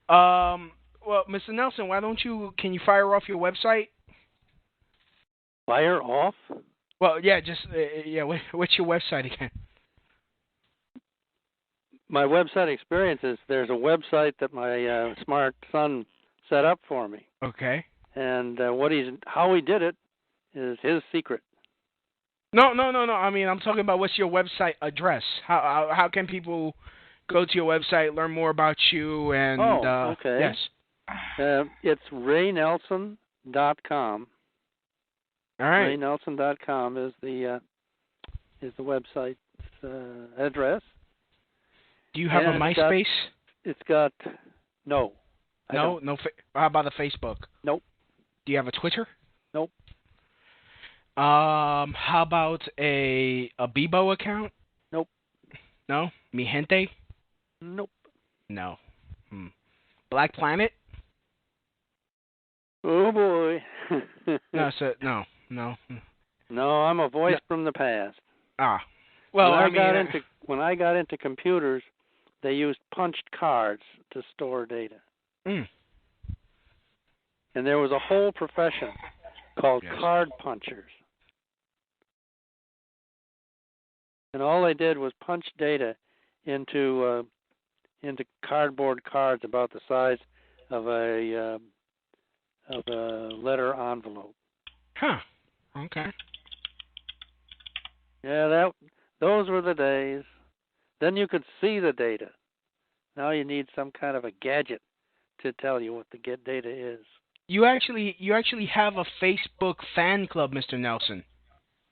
S4: Well, Mr. Nelson, can you fire off your website?
S5: Fire off?
S4: Well, yeah, what's your website again?
S5: My website experience is there's a website that my smart son set up for me.
S4: Okay.
S5: And how he did it is his secret.
S4: No. I mean, I'm talking about what's your website address? How can people go to your website, learn more about you, and
S5: okay.
S4: Yes.
S5: It's raynelson.com.
S4: All right.
S5: raynelson.com is the website's address.
S4: Do you have a MySpace?
S5: It's got no.
S4: No. How about a Facebook?
S5: Nope.
S4: Do you have a Twitter?
S5: Nope.
S4: How about a Bebo account?
S5: Nope.
S4: No. Mi Gente?
S5: Nope.
S4: No. Black Planet?
S5: Oh boy.
S4: No.
S5: No, I'm a voice from the past.
S4: Ah. Well,
S5: when I got into computers, they used punched cards to store data. And there was a whole profession called card punchers. And all they did was punch data into cardboard cards about the size of a letter envelope.
S4: Huh. Okay.
S5: Yeah, those were the days. Then you could see the data. Now you need some kind of a gadget to tell you what the data is.
S4: You actually have a Facebook fan club, Mr. Nelson.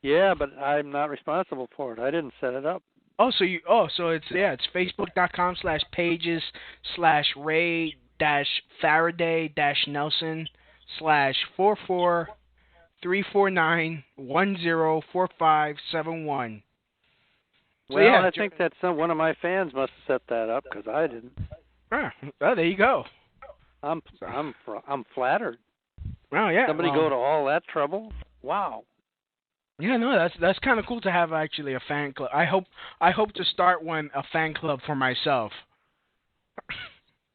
S5: Yeah, but I'm not responsible for it. I didn't set it up.
S4: So it's facebook.com/Ray-Faraday-Nelson/44349104571.
S5: Well, I think that one of my fans must have set that up because I didn't.
S4: There you go.
S5: I'm flattered.
S4: Well, yeah.
S5: Somebody go to all that trouble? Wow.
S4: Yeah, no, that's kind of cool to have actually a fan club. I hope to start a fan club for myself.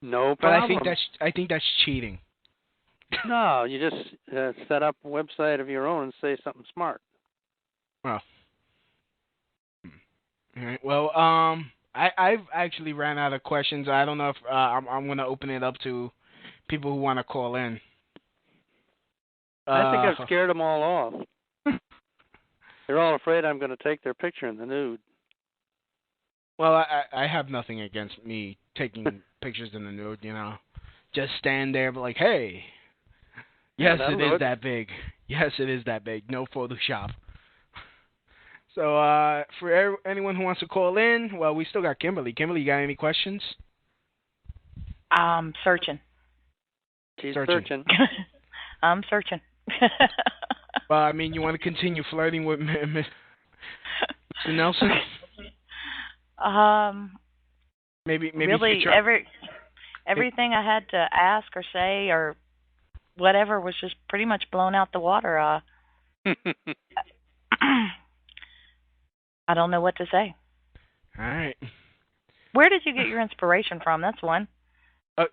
S5: No problem.
S4: But I think that's cheating.
S5: No, you just set up a website of your own and say something smart.
S4: Well. All right. Well, I've actually ran out of questions. I don't know if I'm going to open it up to people who want to call in.
S5: I think I've scared them all off. They're all afraid I'm going to take their picture in the nude.
S4: Well, I have nothing against me taking pictures in the nude, Just stand there, but like, hey, yes, it is that big. Yes, it is that big. No Photoshop. So for anyone who wants to call in, well, we still got Kimberly. Kimberly, you got any questions?
S7: I'm searching.
S5: She's searching.
S7: I'm searching.
S4: Well, I mean, you want to continue flirting with Mr. Nelson? Maybe
S7: really everything I had to ask or say or whatever was just pretty much blown out the water. I don't know what to say.
S4: All right.
S7: Where did you get your inspiration from? That's one.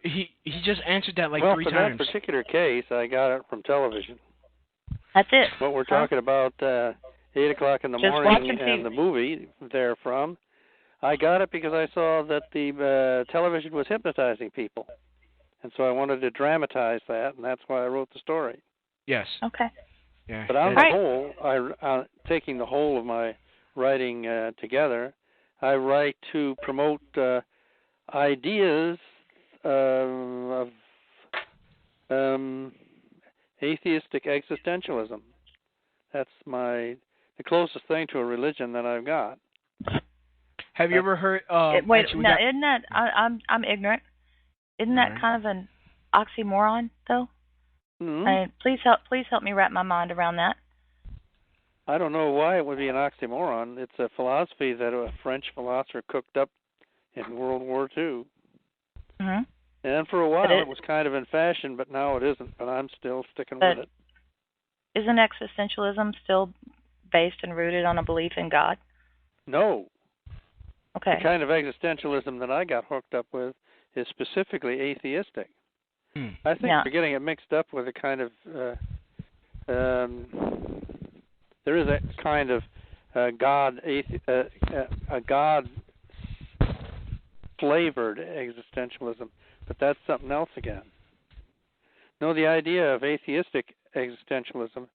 S4: He just answered that like 3 times.
S5: Well, for that particular case, I got it from television.
S7: That's it.
S5: What we're talking about, 8 o'clock in the morning, and the movie therefrom, I got it because I saw that the television was hypnotizing people. And so I wanted to dramatize that, and that's why I wrote the story.
S4: Yes.
S7: Okay.
S4: Yeah.
S5: But on the whole, taking the whole of my writing together, I write to promote ideas of atheistic existentialism. That's the closest thing to a religion that I've got.
S4: Have you ever heard?
S7: Wait, no, isn't that? I'm ignorant. Isn't that kind of an oxymoron, though?
S5: Mm-hmm.
S7: Please help me wrap my mind around that.
S5: I don't know why it would be an oxymoron. It's a philosophy that a French philosopher cooked up in World War II.
S7: Mm-hmm.
S5: And for a while it was kind of in fashion, but now it isn't. But I'm still sticking with it.
S7: Isn't existentialism still based and rooted on a belief in God?
S5: No.
S7: Okay.
S5: The kind of existentialism that I got hooked up with is specifically atheistic. I think you're getting it mixed up with a kind of there is a kind of God flavored existentialism, but that's something else again. No, the idea of atheistic existentialism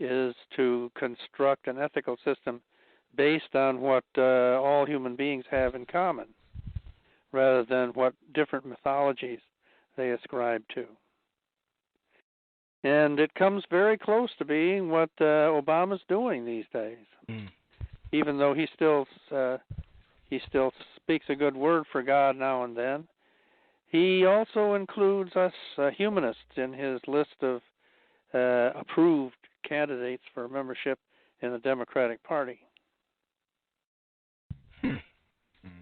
S5: is to construct an ethical system based on what all human beings have in common, rather than what different mythologies they ascribe to. And it comes very close to being what Obama's doing these days. Even though he still speaks a good word for God now and then, he also includes us humanists in his list of approved candidates for membership in the Democratic Party.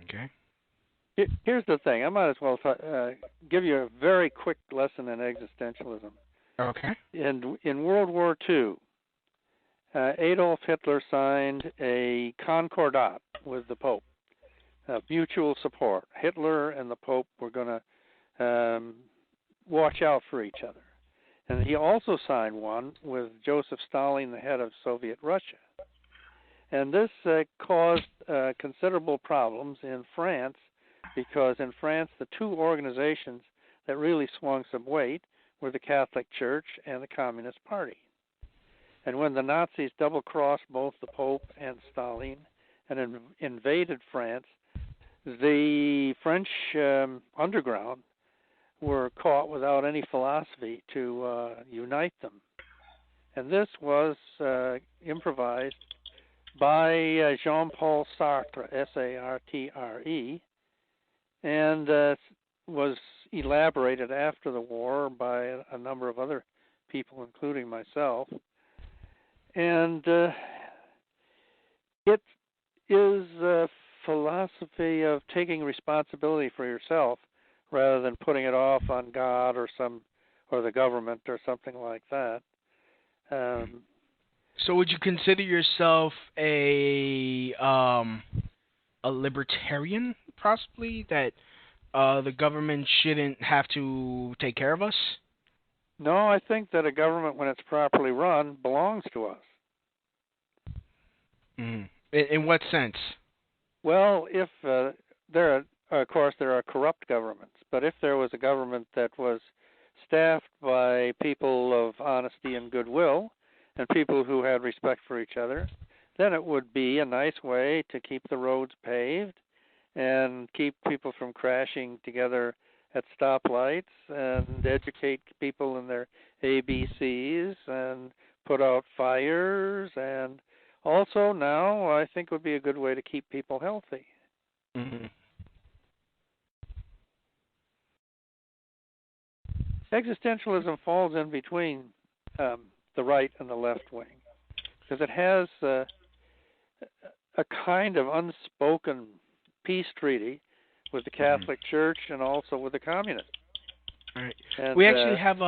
S4: Okay.
S5: Here's the thing. I might as well give you a very quick lesson in existentialism.
S4: Okay.
S5: In World War II, Adolf Hitler signed a concordat with the Pope, mutual support. Hitler and the Pope were going to watch out for each other. And he also signed one with Joseph Stalin, the head of Soviet Russia. And this caused considerable problems in France, because in France the two organizations that really swung some weight were the Catholic Church and the Communist Party. And when the Nazis double-crossed both the Pope and Stalin and invaded France, the French underground were caught without any philosophy to unite them. And this was improvised by Jean-Paul Sartre, S-A-R-T-R-E, and was elaborated after the war by a number of other people, including myself. And it is a philosophy of taking responsibility for yourself rather than putting it off on God or the government or something like that.
S4: So would you consider yourself a libertarian, possibly, that the government shouldn't have to take care of us?
S5: No, I think that a government, when it's properly run, belongs to us.
S4: In what sense?
S5: Well, if of course, there are corrupt governments, but if there was a government that was staffed by people of honesty and goodwill and people who had respect for each other, then it would be a nice way to keep the roads paved and keep people from crashing together at stoplights and educate people in their ABCs and put out fires and Also, now I think would be a good way to keep people healthy.
S4: Mm-hmm.
S5: Existentialism falls in between the right and the left wing because it has a kind of unspoken peace treaty with the Catholic Church and also with the communists.
S4: All right.
S5: And,
S4: we actually have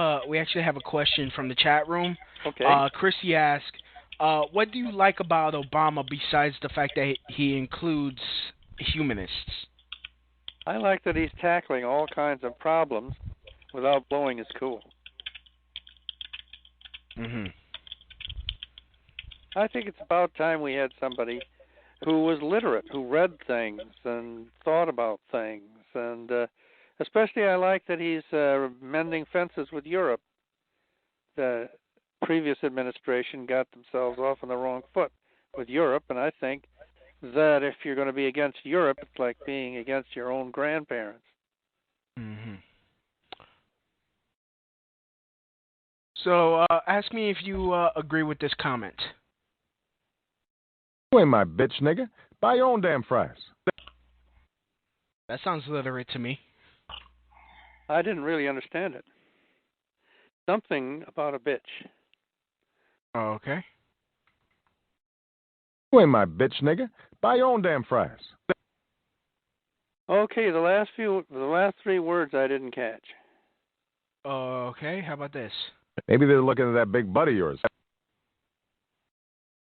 S4: a question from the chat room.
S5: Okay.
S4: Chrissy asked, "What do you like about Obama besides the fact that he includes humanists?"
S5: I like that he's tackling all kinds of problems without blowing his cool.
S4: Mm-hmm.
S5: I think it's about time we had somebody who was literate, who read things and thought about things, and especially I like that he's mending fences with Europe. The previous administration got themselves off on the wrong foot with Europe, and I think that if you're going to be against Europe, it's like being against your own grandparents.
S4: Mm-hmm. So, ask me if you agree with this comment.
S10: You ain't my bitch, nigga. Buy your own damn fries.
S4: That sounds literate to me.
S5: I didn't really understand it. Something about a bitch.
S4: Oh, okay.
S10: You ain't my bitch, nigga. Buy your own damn fries.
S5: Okay, the last three words I didn't catch.
S4: Okay, how about this?
S10: Maybe they're looking at that big butt of yours.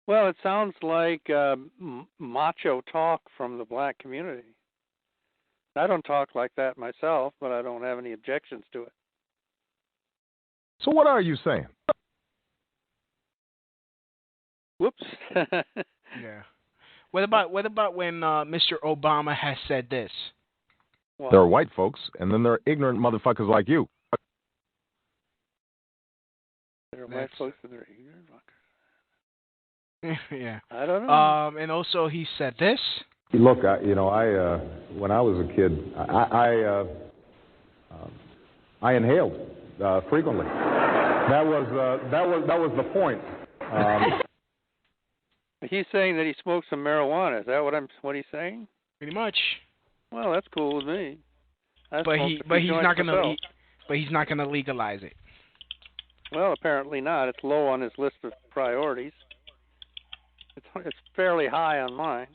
S5: Well, it sounds like macho talk from the black community. I don't talk like that myself, but I don't have any objections to it.
S10: So what are you saying?
S5: Whoops.
S4: Yeah. What about when Mr. Obama has said this?
S5: What?
S10: There are white folks, and then there are ignorant motherfuckers like you.
S5: There are white folks and there are ignorant fuckers.
S4: Yeah.
S5: I don't know.
S4: And also he said this.
S10: Look, when I was a kid, I inhaled frequently. That was the point.
S5: He's saying that he smokes some marijuana. Is that what he's saying?
S4: Pretty much.
S5: Well, that's cool with me.
S4: But he's not gonna legalize it.
S5: Well, apparently not. It's low on his list of priorities. It's fairly high on mine.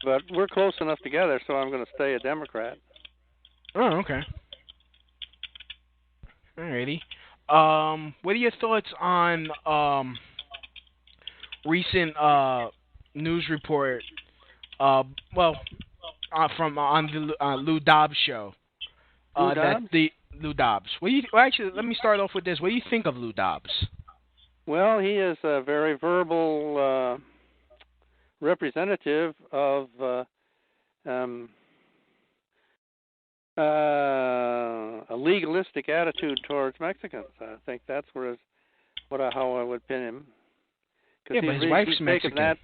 S5: But we're close enough together, so I'm going to stay a Democrat.
S4: Oh, okay. Alrighty. What are your thoughts on recent news report? From on the Lou Dobbs show.
S5: Lou Dobbs?
S4: Lou Dobbs. Actually, let me start off with this. What do you think of Lou Dobbs? Well,
S5: he is a very verbal representative of a legalistic attitude towards Mexicans. I think that's how I would pin him.
S4: Yeah, but his wife's Mexican.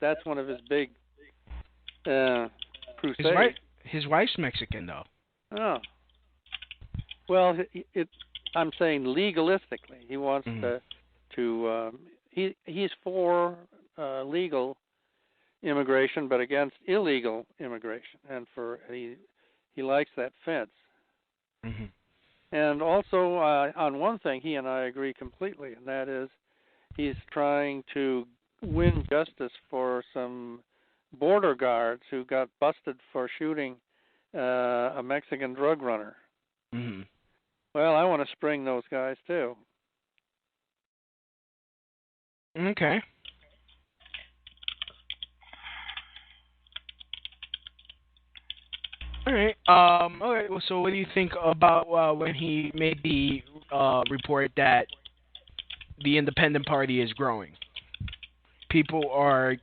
S5: That's one of his big crusades.
S4: His wife's Mexican, though.
S5: Oh. Well, I'm saying legalistically, he wants he's for legal immigration, but against illegal immigration, and he likes that fence.
S4: Mm-hmm.
S5: And also, on one thing, he and I agree completely, and that is he's trying to win justice for some border guards who got busted for shooting a Mexican drug runner.
S4: Mm-hmm.
S5: Well, I want to spring those guys, too.
S4: Okay. All right. Well, so what do you think about when he made the report that the independent party is growing? People are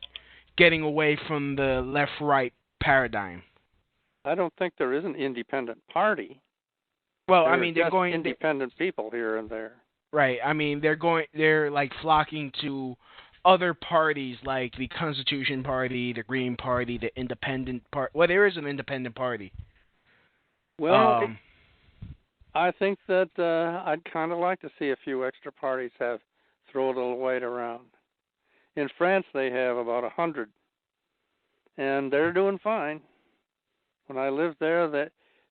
S4: getting away from the left-right paradigm.
S5: I don't think there is an independent party.
S4: Well, they're going
S5: independent people here and there.
S4: Right. They're like flocking to other parties like the Constitution Party, the Green Party, the Independent Party. Well, there is an independent party.
S5: Well, I think that I'd kind of like to see a few extra parties throw a little weight around. In France, they have about 100, and they're doing fine. When I lived there,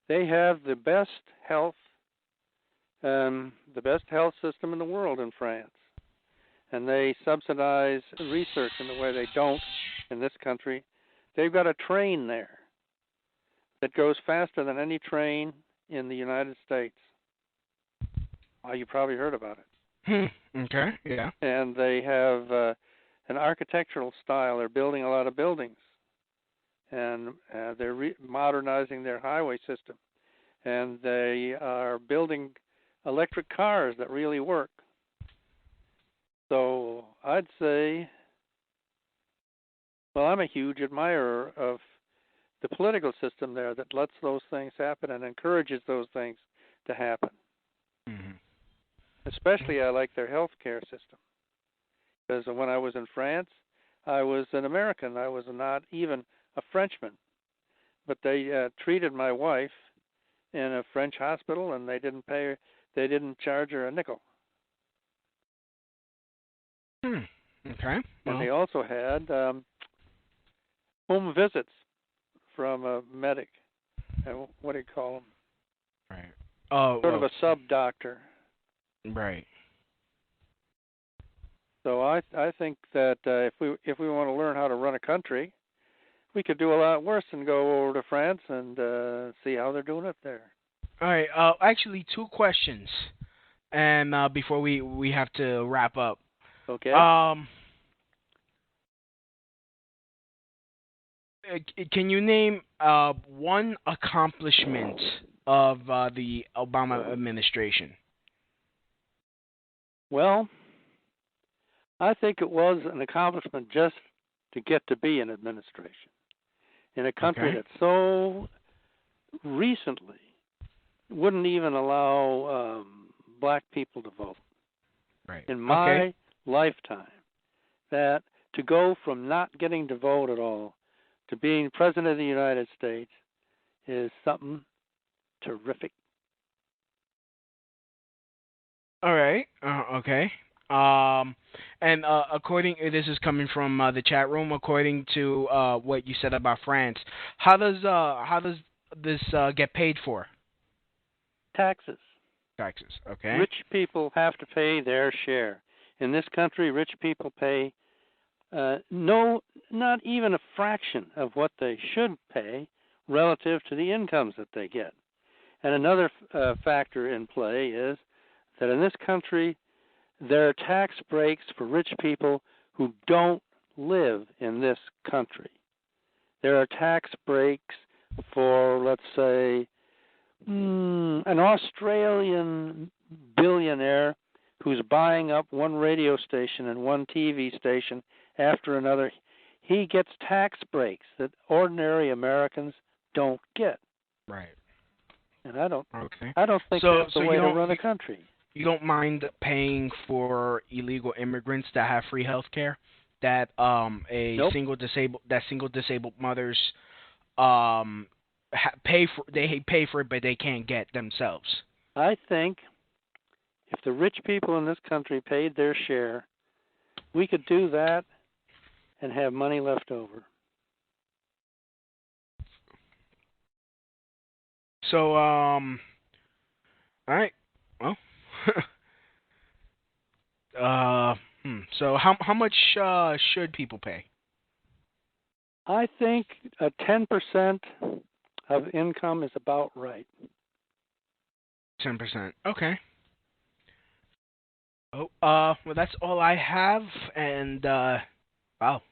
S5: they have the best health system in the world in France, and they subsidize research in the way they don't in this country. They've got a train there that goes faster than any train in the United States. Oh, you probably heard about it.
S4: Okay, yeah.
S5: And they have an architectural style. They're building a lot of buildings, and they're modernizing their highway system, and they are building electric cars that really work. So I'd say, well, I'm a huge admirer of the political system there that lets those things happen and encourages those things to happen.
S4: Mm-hmm.
S5: Especially I like their health care system. Because when I was in France, I was an American. I was not even a Frenchman. But they treated my wife in a French hospital, and they didn't charge her a nickel.
S4: Okay.
S5: And they also had home visits from a medic. What do you call them?
S4: Right.
S5: Sort of a sub-doctor.
S4: Right.
S5: So I think that if we want to learn how to run a country, we could do a lot worse than go over to France and see how they're doing it there.
S4: All right. Actually, 2 questions, and before we have to wrap up.
S5: Okay.
S4: Can you name one accomplishment of the Obama administration?
S5: Well, I think it was an accomplishment just to get to be an administration in a country that so recently wouldn't even allow black people to vote.
S4: Right.
S5: In my lifetime, that to go from not getting to vote at all to being President of the United States is something terrific.
S4: All right. Okay. And according, this is coming from the chat room. According to what you said about France, how does this get paid for?
S5: Taxes.
S4: Taxes. Okay.
S5: Rich people have to pay their share. In this country, rich people pay not even a fraction of what they should pay relative to the incomes that they get. And another factor in play is that in this country, there are tax breaks for rich people who don't live in this country. There are tax breaks for, let's say, an Australian billionaire who's buying up one radio station and one TV station after another. He gets tax breaks that ordinary Americans don't get.
S4: Right.
S5: And I don't think
S4: so,
S5: that's the way to run a country.
S4: You don't mind paying for illegal immigrants that have free health care? That
S5: Nope.
S4: single disabled mothers pay for it, but they can't get themselves.
S5: I think if the rich people in this country paid their share, we could do that and have money left over.
S4: So, all right. Well, so how much should people pay?
S5: I think 10% of income is about right.
S4: 10%. Okay. Oh, well, that's all I have, and wow.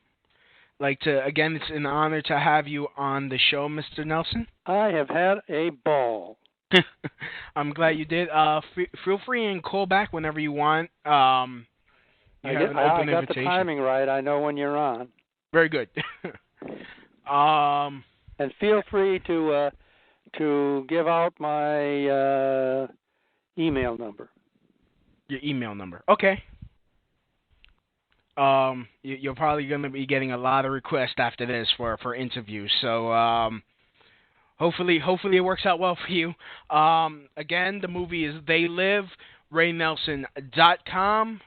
S4: Again, it's an honor to have you on the show, Mr. Nelson.
S5: I have had a ball.
S4: I'm glad you did. Feel free and call back whenever you want.
S5: I got the timing right. I know when you're on.
S4: Very good.
S5: And feel free to give out my email number.
S4: Your email number. Okay. You're probably going to be getting a lot of requests after this for interviews. So hopefully it works out well for you. Again, the movie is They Live, RayNelson.com.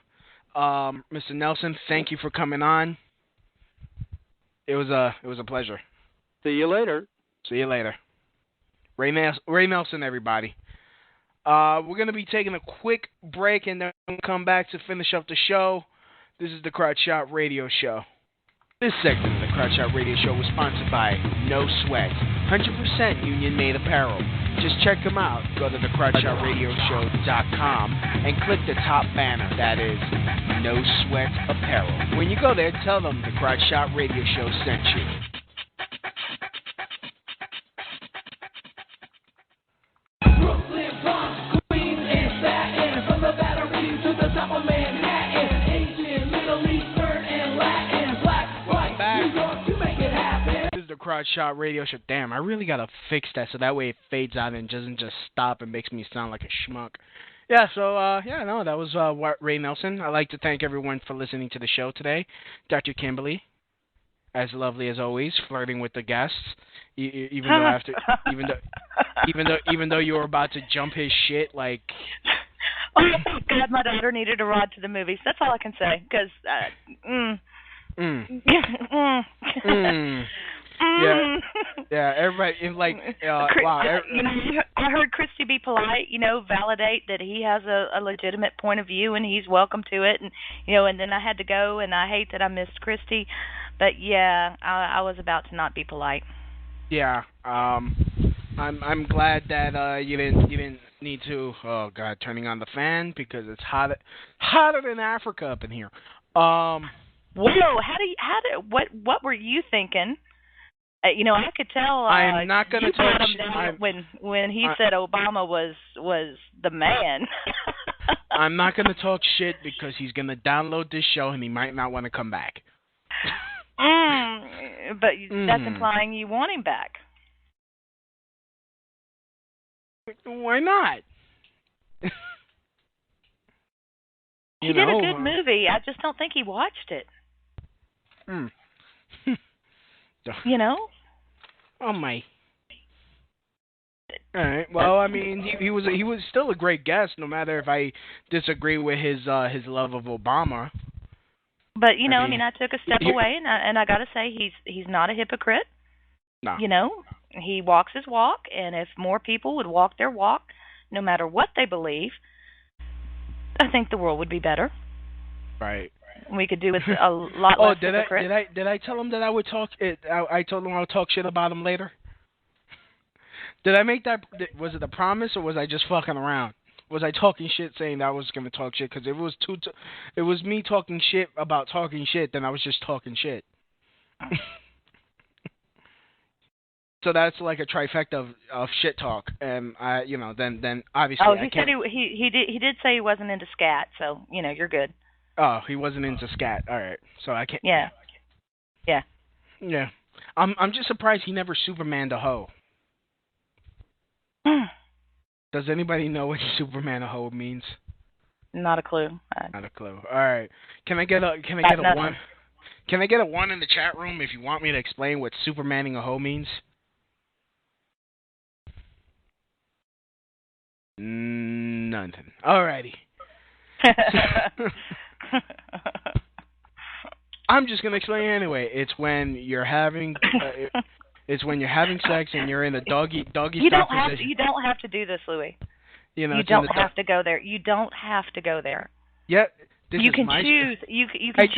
S4: Mr. Nelson, thank you for coming on. It was a pleasure.
S5: See you later.
S4: See you later. Ray Nelson, everybody. We're going to be taking a quick break and then come back to finish up the show. This is the Crotch Shot Radio Show. This segment of the Crotch Shot Radio Show was sponsored by No Sweat, 100% union-made apparel. Just check them out. Go to thecrotchshotradioshow.com and click the top banner. That is No Sweat Apparel. When you go there, tell them the Crotch Shot Radio Show sent you.
S11: Brooklyn, Bronx, Queens, and Staten, from the Battery to the top of Manhattan, Asian, Middle Eastern, and Latin, black, white, New York, you make it happen.
S4: This is the Crotch Shot Radio Show. Damn, I really gotta fix that so that way it fades out and doesn't just stop and makes me sound like a schmuck. Yeah, so, that was Ray Nelson. I'd like to thank everyone for listening to the show today. Dr. Kimberly, as lovely as always, flirting with the guests, even though you were about to jump his shit, like.
S7: Oh God, my daughter needed a ride to the movies. That's all I can say. Because,
S4: Yeah, everybody wow.
S7: I heard Christy be polite, validate that he has a legitimate point of view and he's welcome to it, and and then I had to go, and I hate that I missed Christy, but yeah, I was about to not be polite.
S4: Yeah, I'm glad that you didn't need to. Oh God, turning on the fan because it's hotter than Africa up in here. Whoa,
S7: what were you thinking? I could tell.
S4: I'm not going to touch
S7: when he said Obama was the man.
S4: I'm not going to talk shit because he's going to download this show and he might not want to come back.
S7: But that's implying you want him back.
S4: Why not?
S7: He did a good movie. I just don't think he watched it.
S4: Oh my. All right. Well, I mean, he was still a great guest, no matter if I disagree with his love of Obama.
S7: But I took a step away, and I got to say, he's not a hypocrite.
S4: No.
S7: He walks his walk, and if more people would walk their walk, no matter what they believe, I think the world would be better.
S4: Right.
S7: We could do with a lot less hypocrite.
S4: Did I tell him that I would talk? I told him I would talk shit about him later. Did I make that? Was it a promise or was I just fucking around? Was I talking shit, saying that I was gonna talk shit? Because if it was me talking shit about talking shit, then I was just talking shit. So that's like a trifecta of shit talk, and then obviously.
S7: Oh, he said he did say he wasn't into scat, so you're good.
S4: Oh, he wasn't into scat. All right, so I can't.
S7: Yeah.
S4: I'm just surprised he never Supermaned a hoe. Does anybody know what Superman a hoe means?
S7: Not a clue.
S4: Not a clue. All right. Can I get a one? Can I get a one in the chat room if you want me to explain what Supermaning a hoe means? Nothing. Alrighty. I'm just gonna explain it anyway. It's when you're having sex and you're in a doggy style position.
S7: You don't have to do this, Louie.
S4: You
S7: don't have to go there. You don't have to go there.
S4: Yeah.
S7: You can choose. You can choose.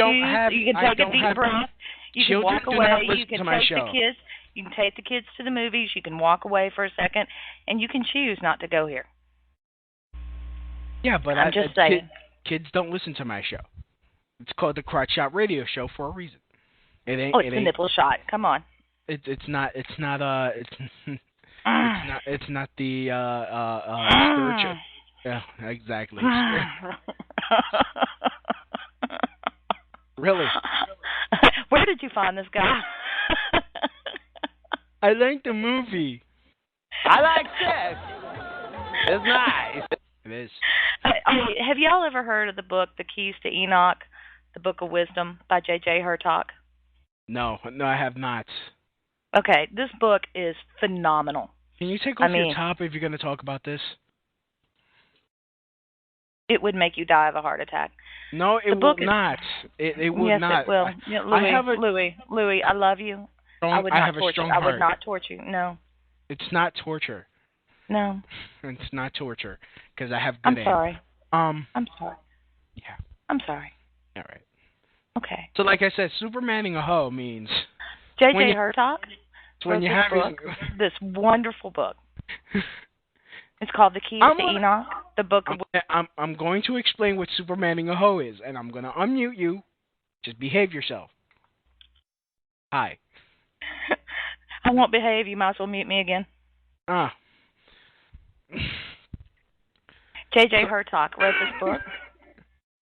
S7: You can take a deep breath. You can walk away. You can take the kids. You can take the kids to the movies. You can walk away for a second, and you can choose not to go here.
S4: Yeah, but
S7: I'm just saying.
S4: Kids don't listen to my show. It's called the Crotch Shot Radio Show for a reason. It ain't.
S7: Oh, it's the nipple shot. Come on.
S4: It's not the spiritual. Yeah, exactly. Really?
S7: Where did you find this guy?
S4: I like the movie.
S3: I like sex. It's nice.
S4: It is.
S7: Have y'all ever heard of the book, The Keys to Enoch, the Book of Wisdom by J.J. Hertog?
S4: No, I have not.
S7: Okay, this book is phenomenal.
S4: Can you take off your top if you're going to talk about this?
S7: It would make you die of a heart attack.
S4: No, it will not. It will
S7: yes,
S4: not.
S7: Yes, it will. Louie, I love you. I would not torture. I would not torture you. No.
S4: It's not torture.
S7: No.
S4: It's not torture because I have good aim.
S7: I'm sorry. I'm sorry.
S4: Yeah.
S7: I'm sorry.
S4: All right.
S7: Okay.
S4: So, like I said, Supermaning a hoe means.
S7: J.J. Hertog
S4: when you have
S7: this wonderful book. It's called The Keys to Enoch. The book.
S4: I'm going to explain what Supermaning a hoe is, and I'm going to unmute you. Just behave yourself. Hi.
S7: I won't behave. You might as well mute me again. J.J. Hertog wrote this book.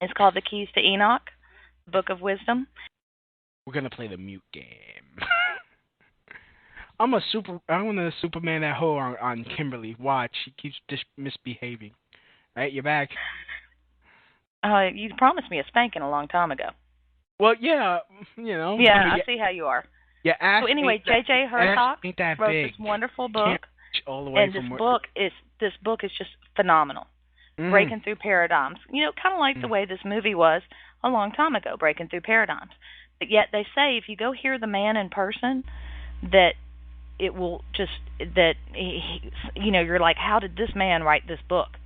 S7: It's called The Keys to Enoch, Book of Wisdom.
S4: We're going to play the mute game. I'm gonna Superman that hoe on Kimberly. Watch, she keeps misbehaving. Right, you're back.
S7: You promised me a spanking a long time ago.
S4: Well, yeah, you know.
S7: Yeah, I see how you are.
S4: Yeah.
S7: So anyway, J.J. Hertog wrote this wonderful book,
S4: all the way
S7: and this book is just phenomenal. Breaking through paradigms. You know, kind of like the way this movie was a long time ago, breaking through paradigms. But yet they say if you go hear the man in person, that it will just that you're like, how did this man write this book?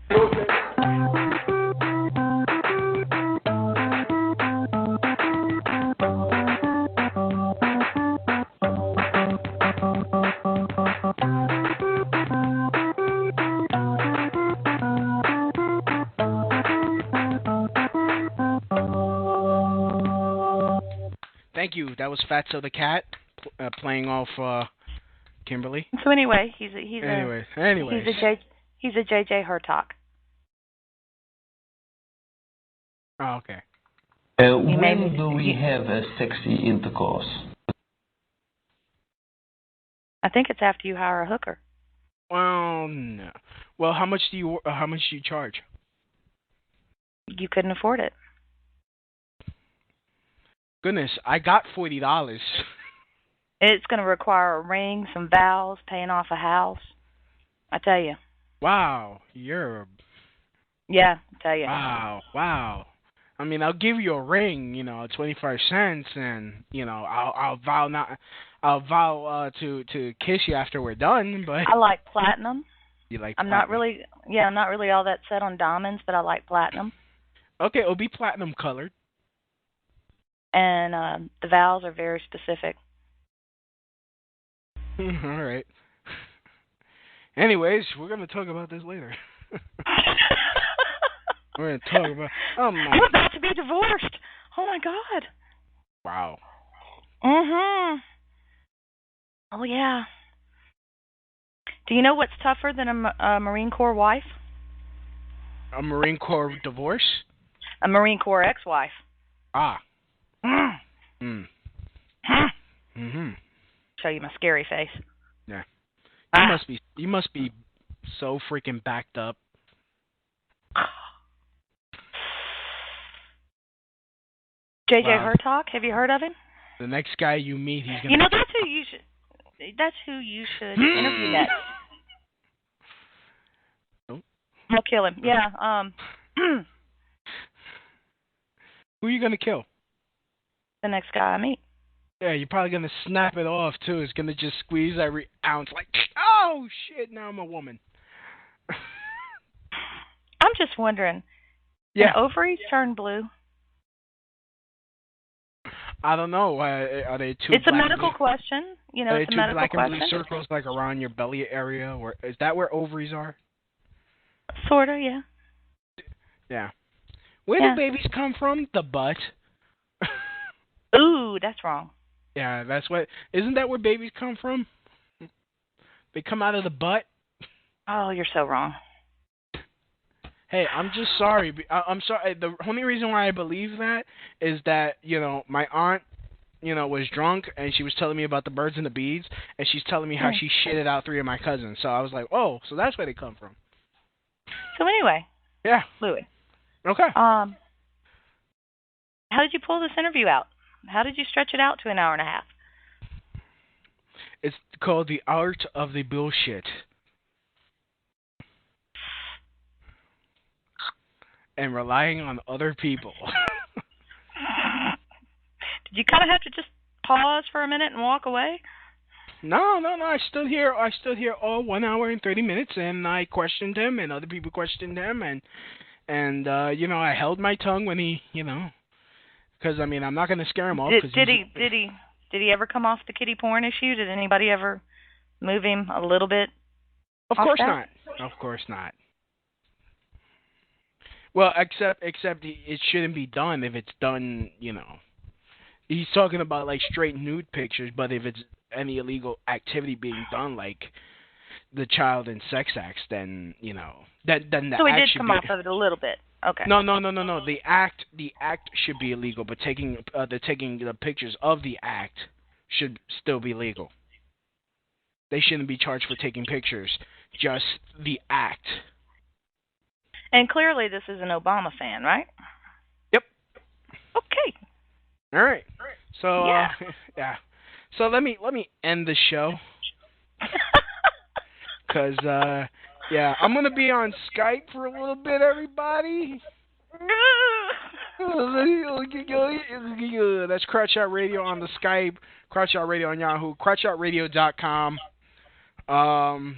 S4: Thank you. That was Fatso the Cat playing off Kimberly.
S7: So anyway, he's a J.J. Hertog.
S4: Oh, okay.
S12: When do we have a sexy intercourse?
S7: I think it's after you hire a hooker.
S4: Well, no. Well, how much do you charge?
S7: You couldn't afford it.
S4: Goodness, I got $40.
S7: It's going to require a ring, some vows, paying off a house. I tell you.
S4: Wow,
S7: Yeah, I tell you.
S4: Wow. I mean, I'll give you a ring, 25 cents, and I'll vow to kiss you after we're done. But
S7: I like platinum.
S4: You like?
S7: I'm not really all that set on diamonds, but I like platinum.
S4: Okay, it'll be platinum colored.
S7: And the vows are very specific.
S4: All right. Anyways, we're going to talk about this later. We're going to talk about...
S7: I'm about to be divorced. Oh, my God.
S4: Wow.
S7: Mm-hmm. Oh, yeah. Do you know what's tougher than a Marine Corps wife?
S4: A Marine Corps divorce?
S7: A Marine Corps ex-wife.
S4: Ah.
S7: Show you my scary face.
S4: Yeah. You must be so freaking backed up.
S7: J.J. Hertog, have you heard of him?
S4: The next guy you meet, he's gonna.
S7: That's who you should interview next.
S4: Nope.
S7: I'll kill him. Yeah.
S4: Who are you gonna kill?
S7: The next guy I meet.
S4: Yeah, you're probably gonna snap it off too. It's gonna just squeeze every ounce, like, oh shit! Now I'm a woman.
S7: I'm just wondering.
S4: Yeah.
S7: Can ovaries turn blue?
S4: I don't know. Are they two?
S7: It's a medical question.
S4: Are they
S7: it's
S4: two
S7: a medical
S4: black
S7: question.
S4: and blue circles like around your belly area? Or is that where ovaries are?
S7: Sorta, yeah.
S4: Yeah. Where do babies come from? The butt.
S7: Ooh, that's wrong.
S4: Yeah, that's what. Isn't that where babies come from? They come out of the butt.
S7: Oh, you're so wrong.
S4: Hey, I'm just sorry. I'm sorry. The only reason why I believe that is that, my aunt, was drunk and she was telling me about the birds and the bees, and she's telling me how she shitted out 3 of my cousins. So I was like, oh, so that's where they come from.
S7: So anyway.
S4: Yeah.
S7: Louie.
S4: Okay.
S7: How did you pull this interview out? How did you stretch it out to an hour and a half?
S4: It's called The Art of the Bullshit. and relying on other people.
S7: Did you kind of have to just pause for a minute and walk away?
S4: No. I stood here all 1 hour and 30 minutes, and I questioned him, and other people questioned him, and I held my tongue when he, because I'm not going to scare him off.
S7: Did he ever come off the kitty porn issue? Did anybody ever move him a little bit?
S4: Of course not. Of course not. Well, except it shouldn't be done if it's done, He's talking about like straight nude pictures, but if it's any illegal activity being done, like the child and sex acts, then then the
S7: so he
S4: act
S7: did
S4: should
S7: come
S4: be,
S7: off of it a little bit. Okay.
S4: No. The act should be illegal, but taking the pictures of the act should still be legal. They shouldn't be charged for taking pictures, just the act.
S7: And clearly, this is an Obama fan, right?
S4: Yep.
S7: Okay.
S4: All right. So
S7: yeah.
S4: Yeah. So let me end the show. Cause I'm gonna be on Skype for a little bit, everybody. That's Crotch Out Radio on the Skype, Crotch Out Radio on Yahoo, crotchoutradio.com.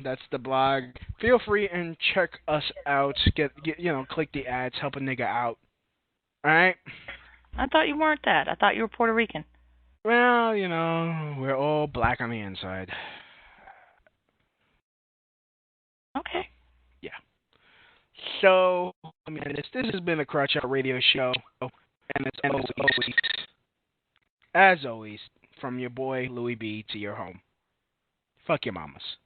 S4: That's the blog. Feel free and check us out. Get click the ads, help a nigga out. All right.
S7: I thought you weren't that. I thought you were Puerto Rican.
S4: Well, we're all black on the inside.
S7: Okay.
S4: Yeah. So, this has been a Crotch Out Radio show, and as always, from your boy Louie Bee to your home. Fuck your mamas.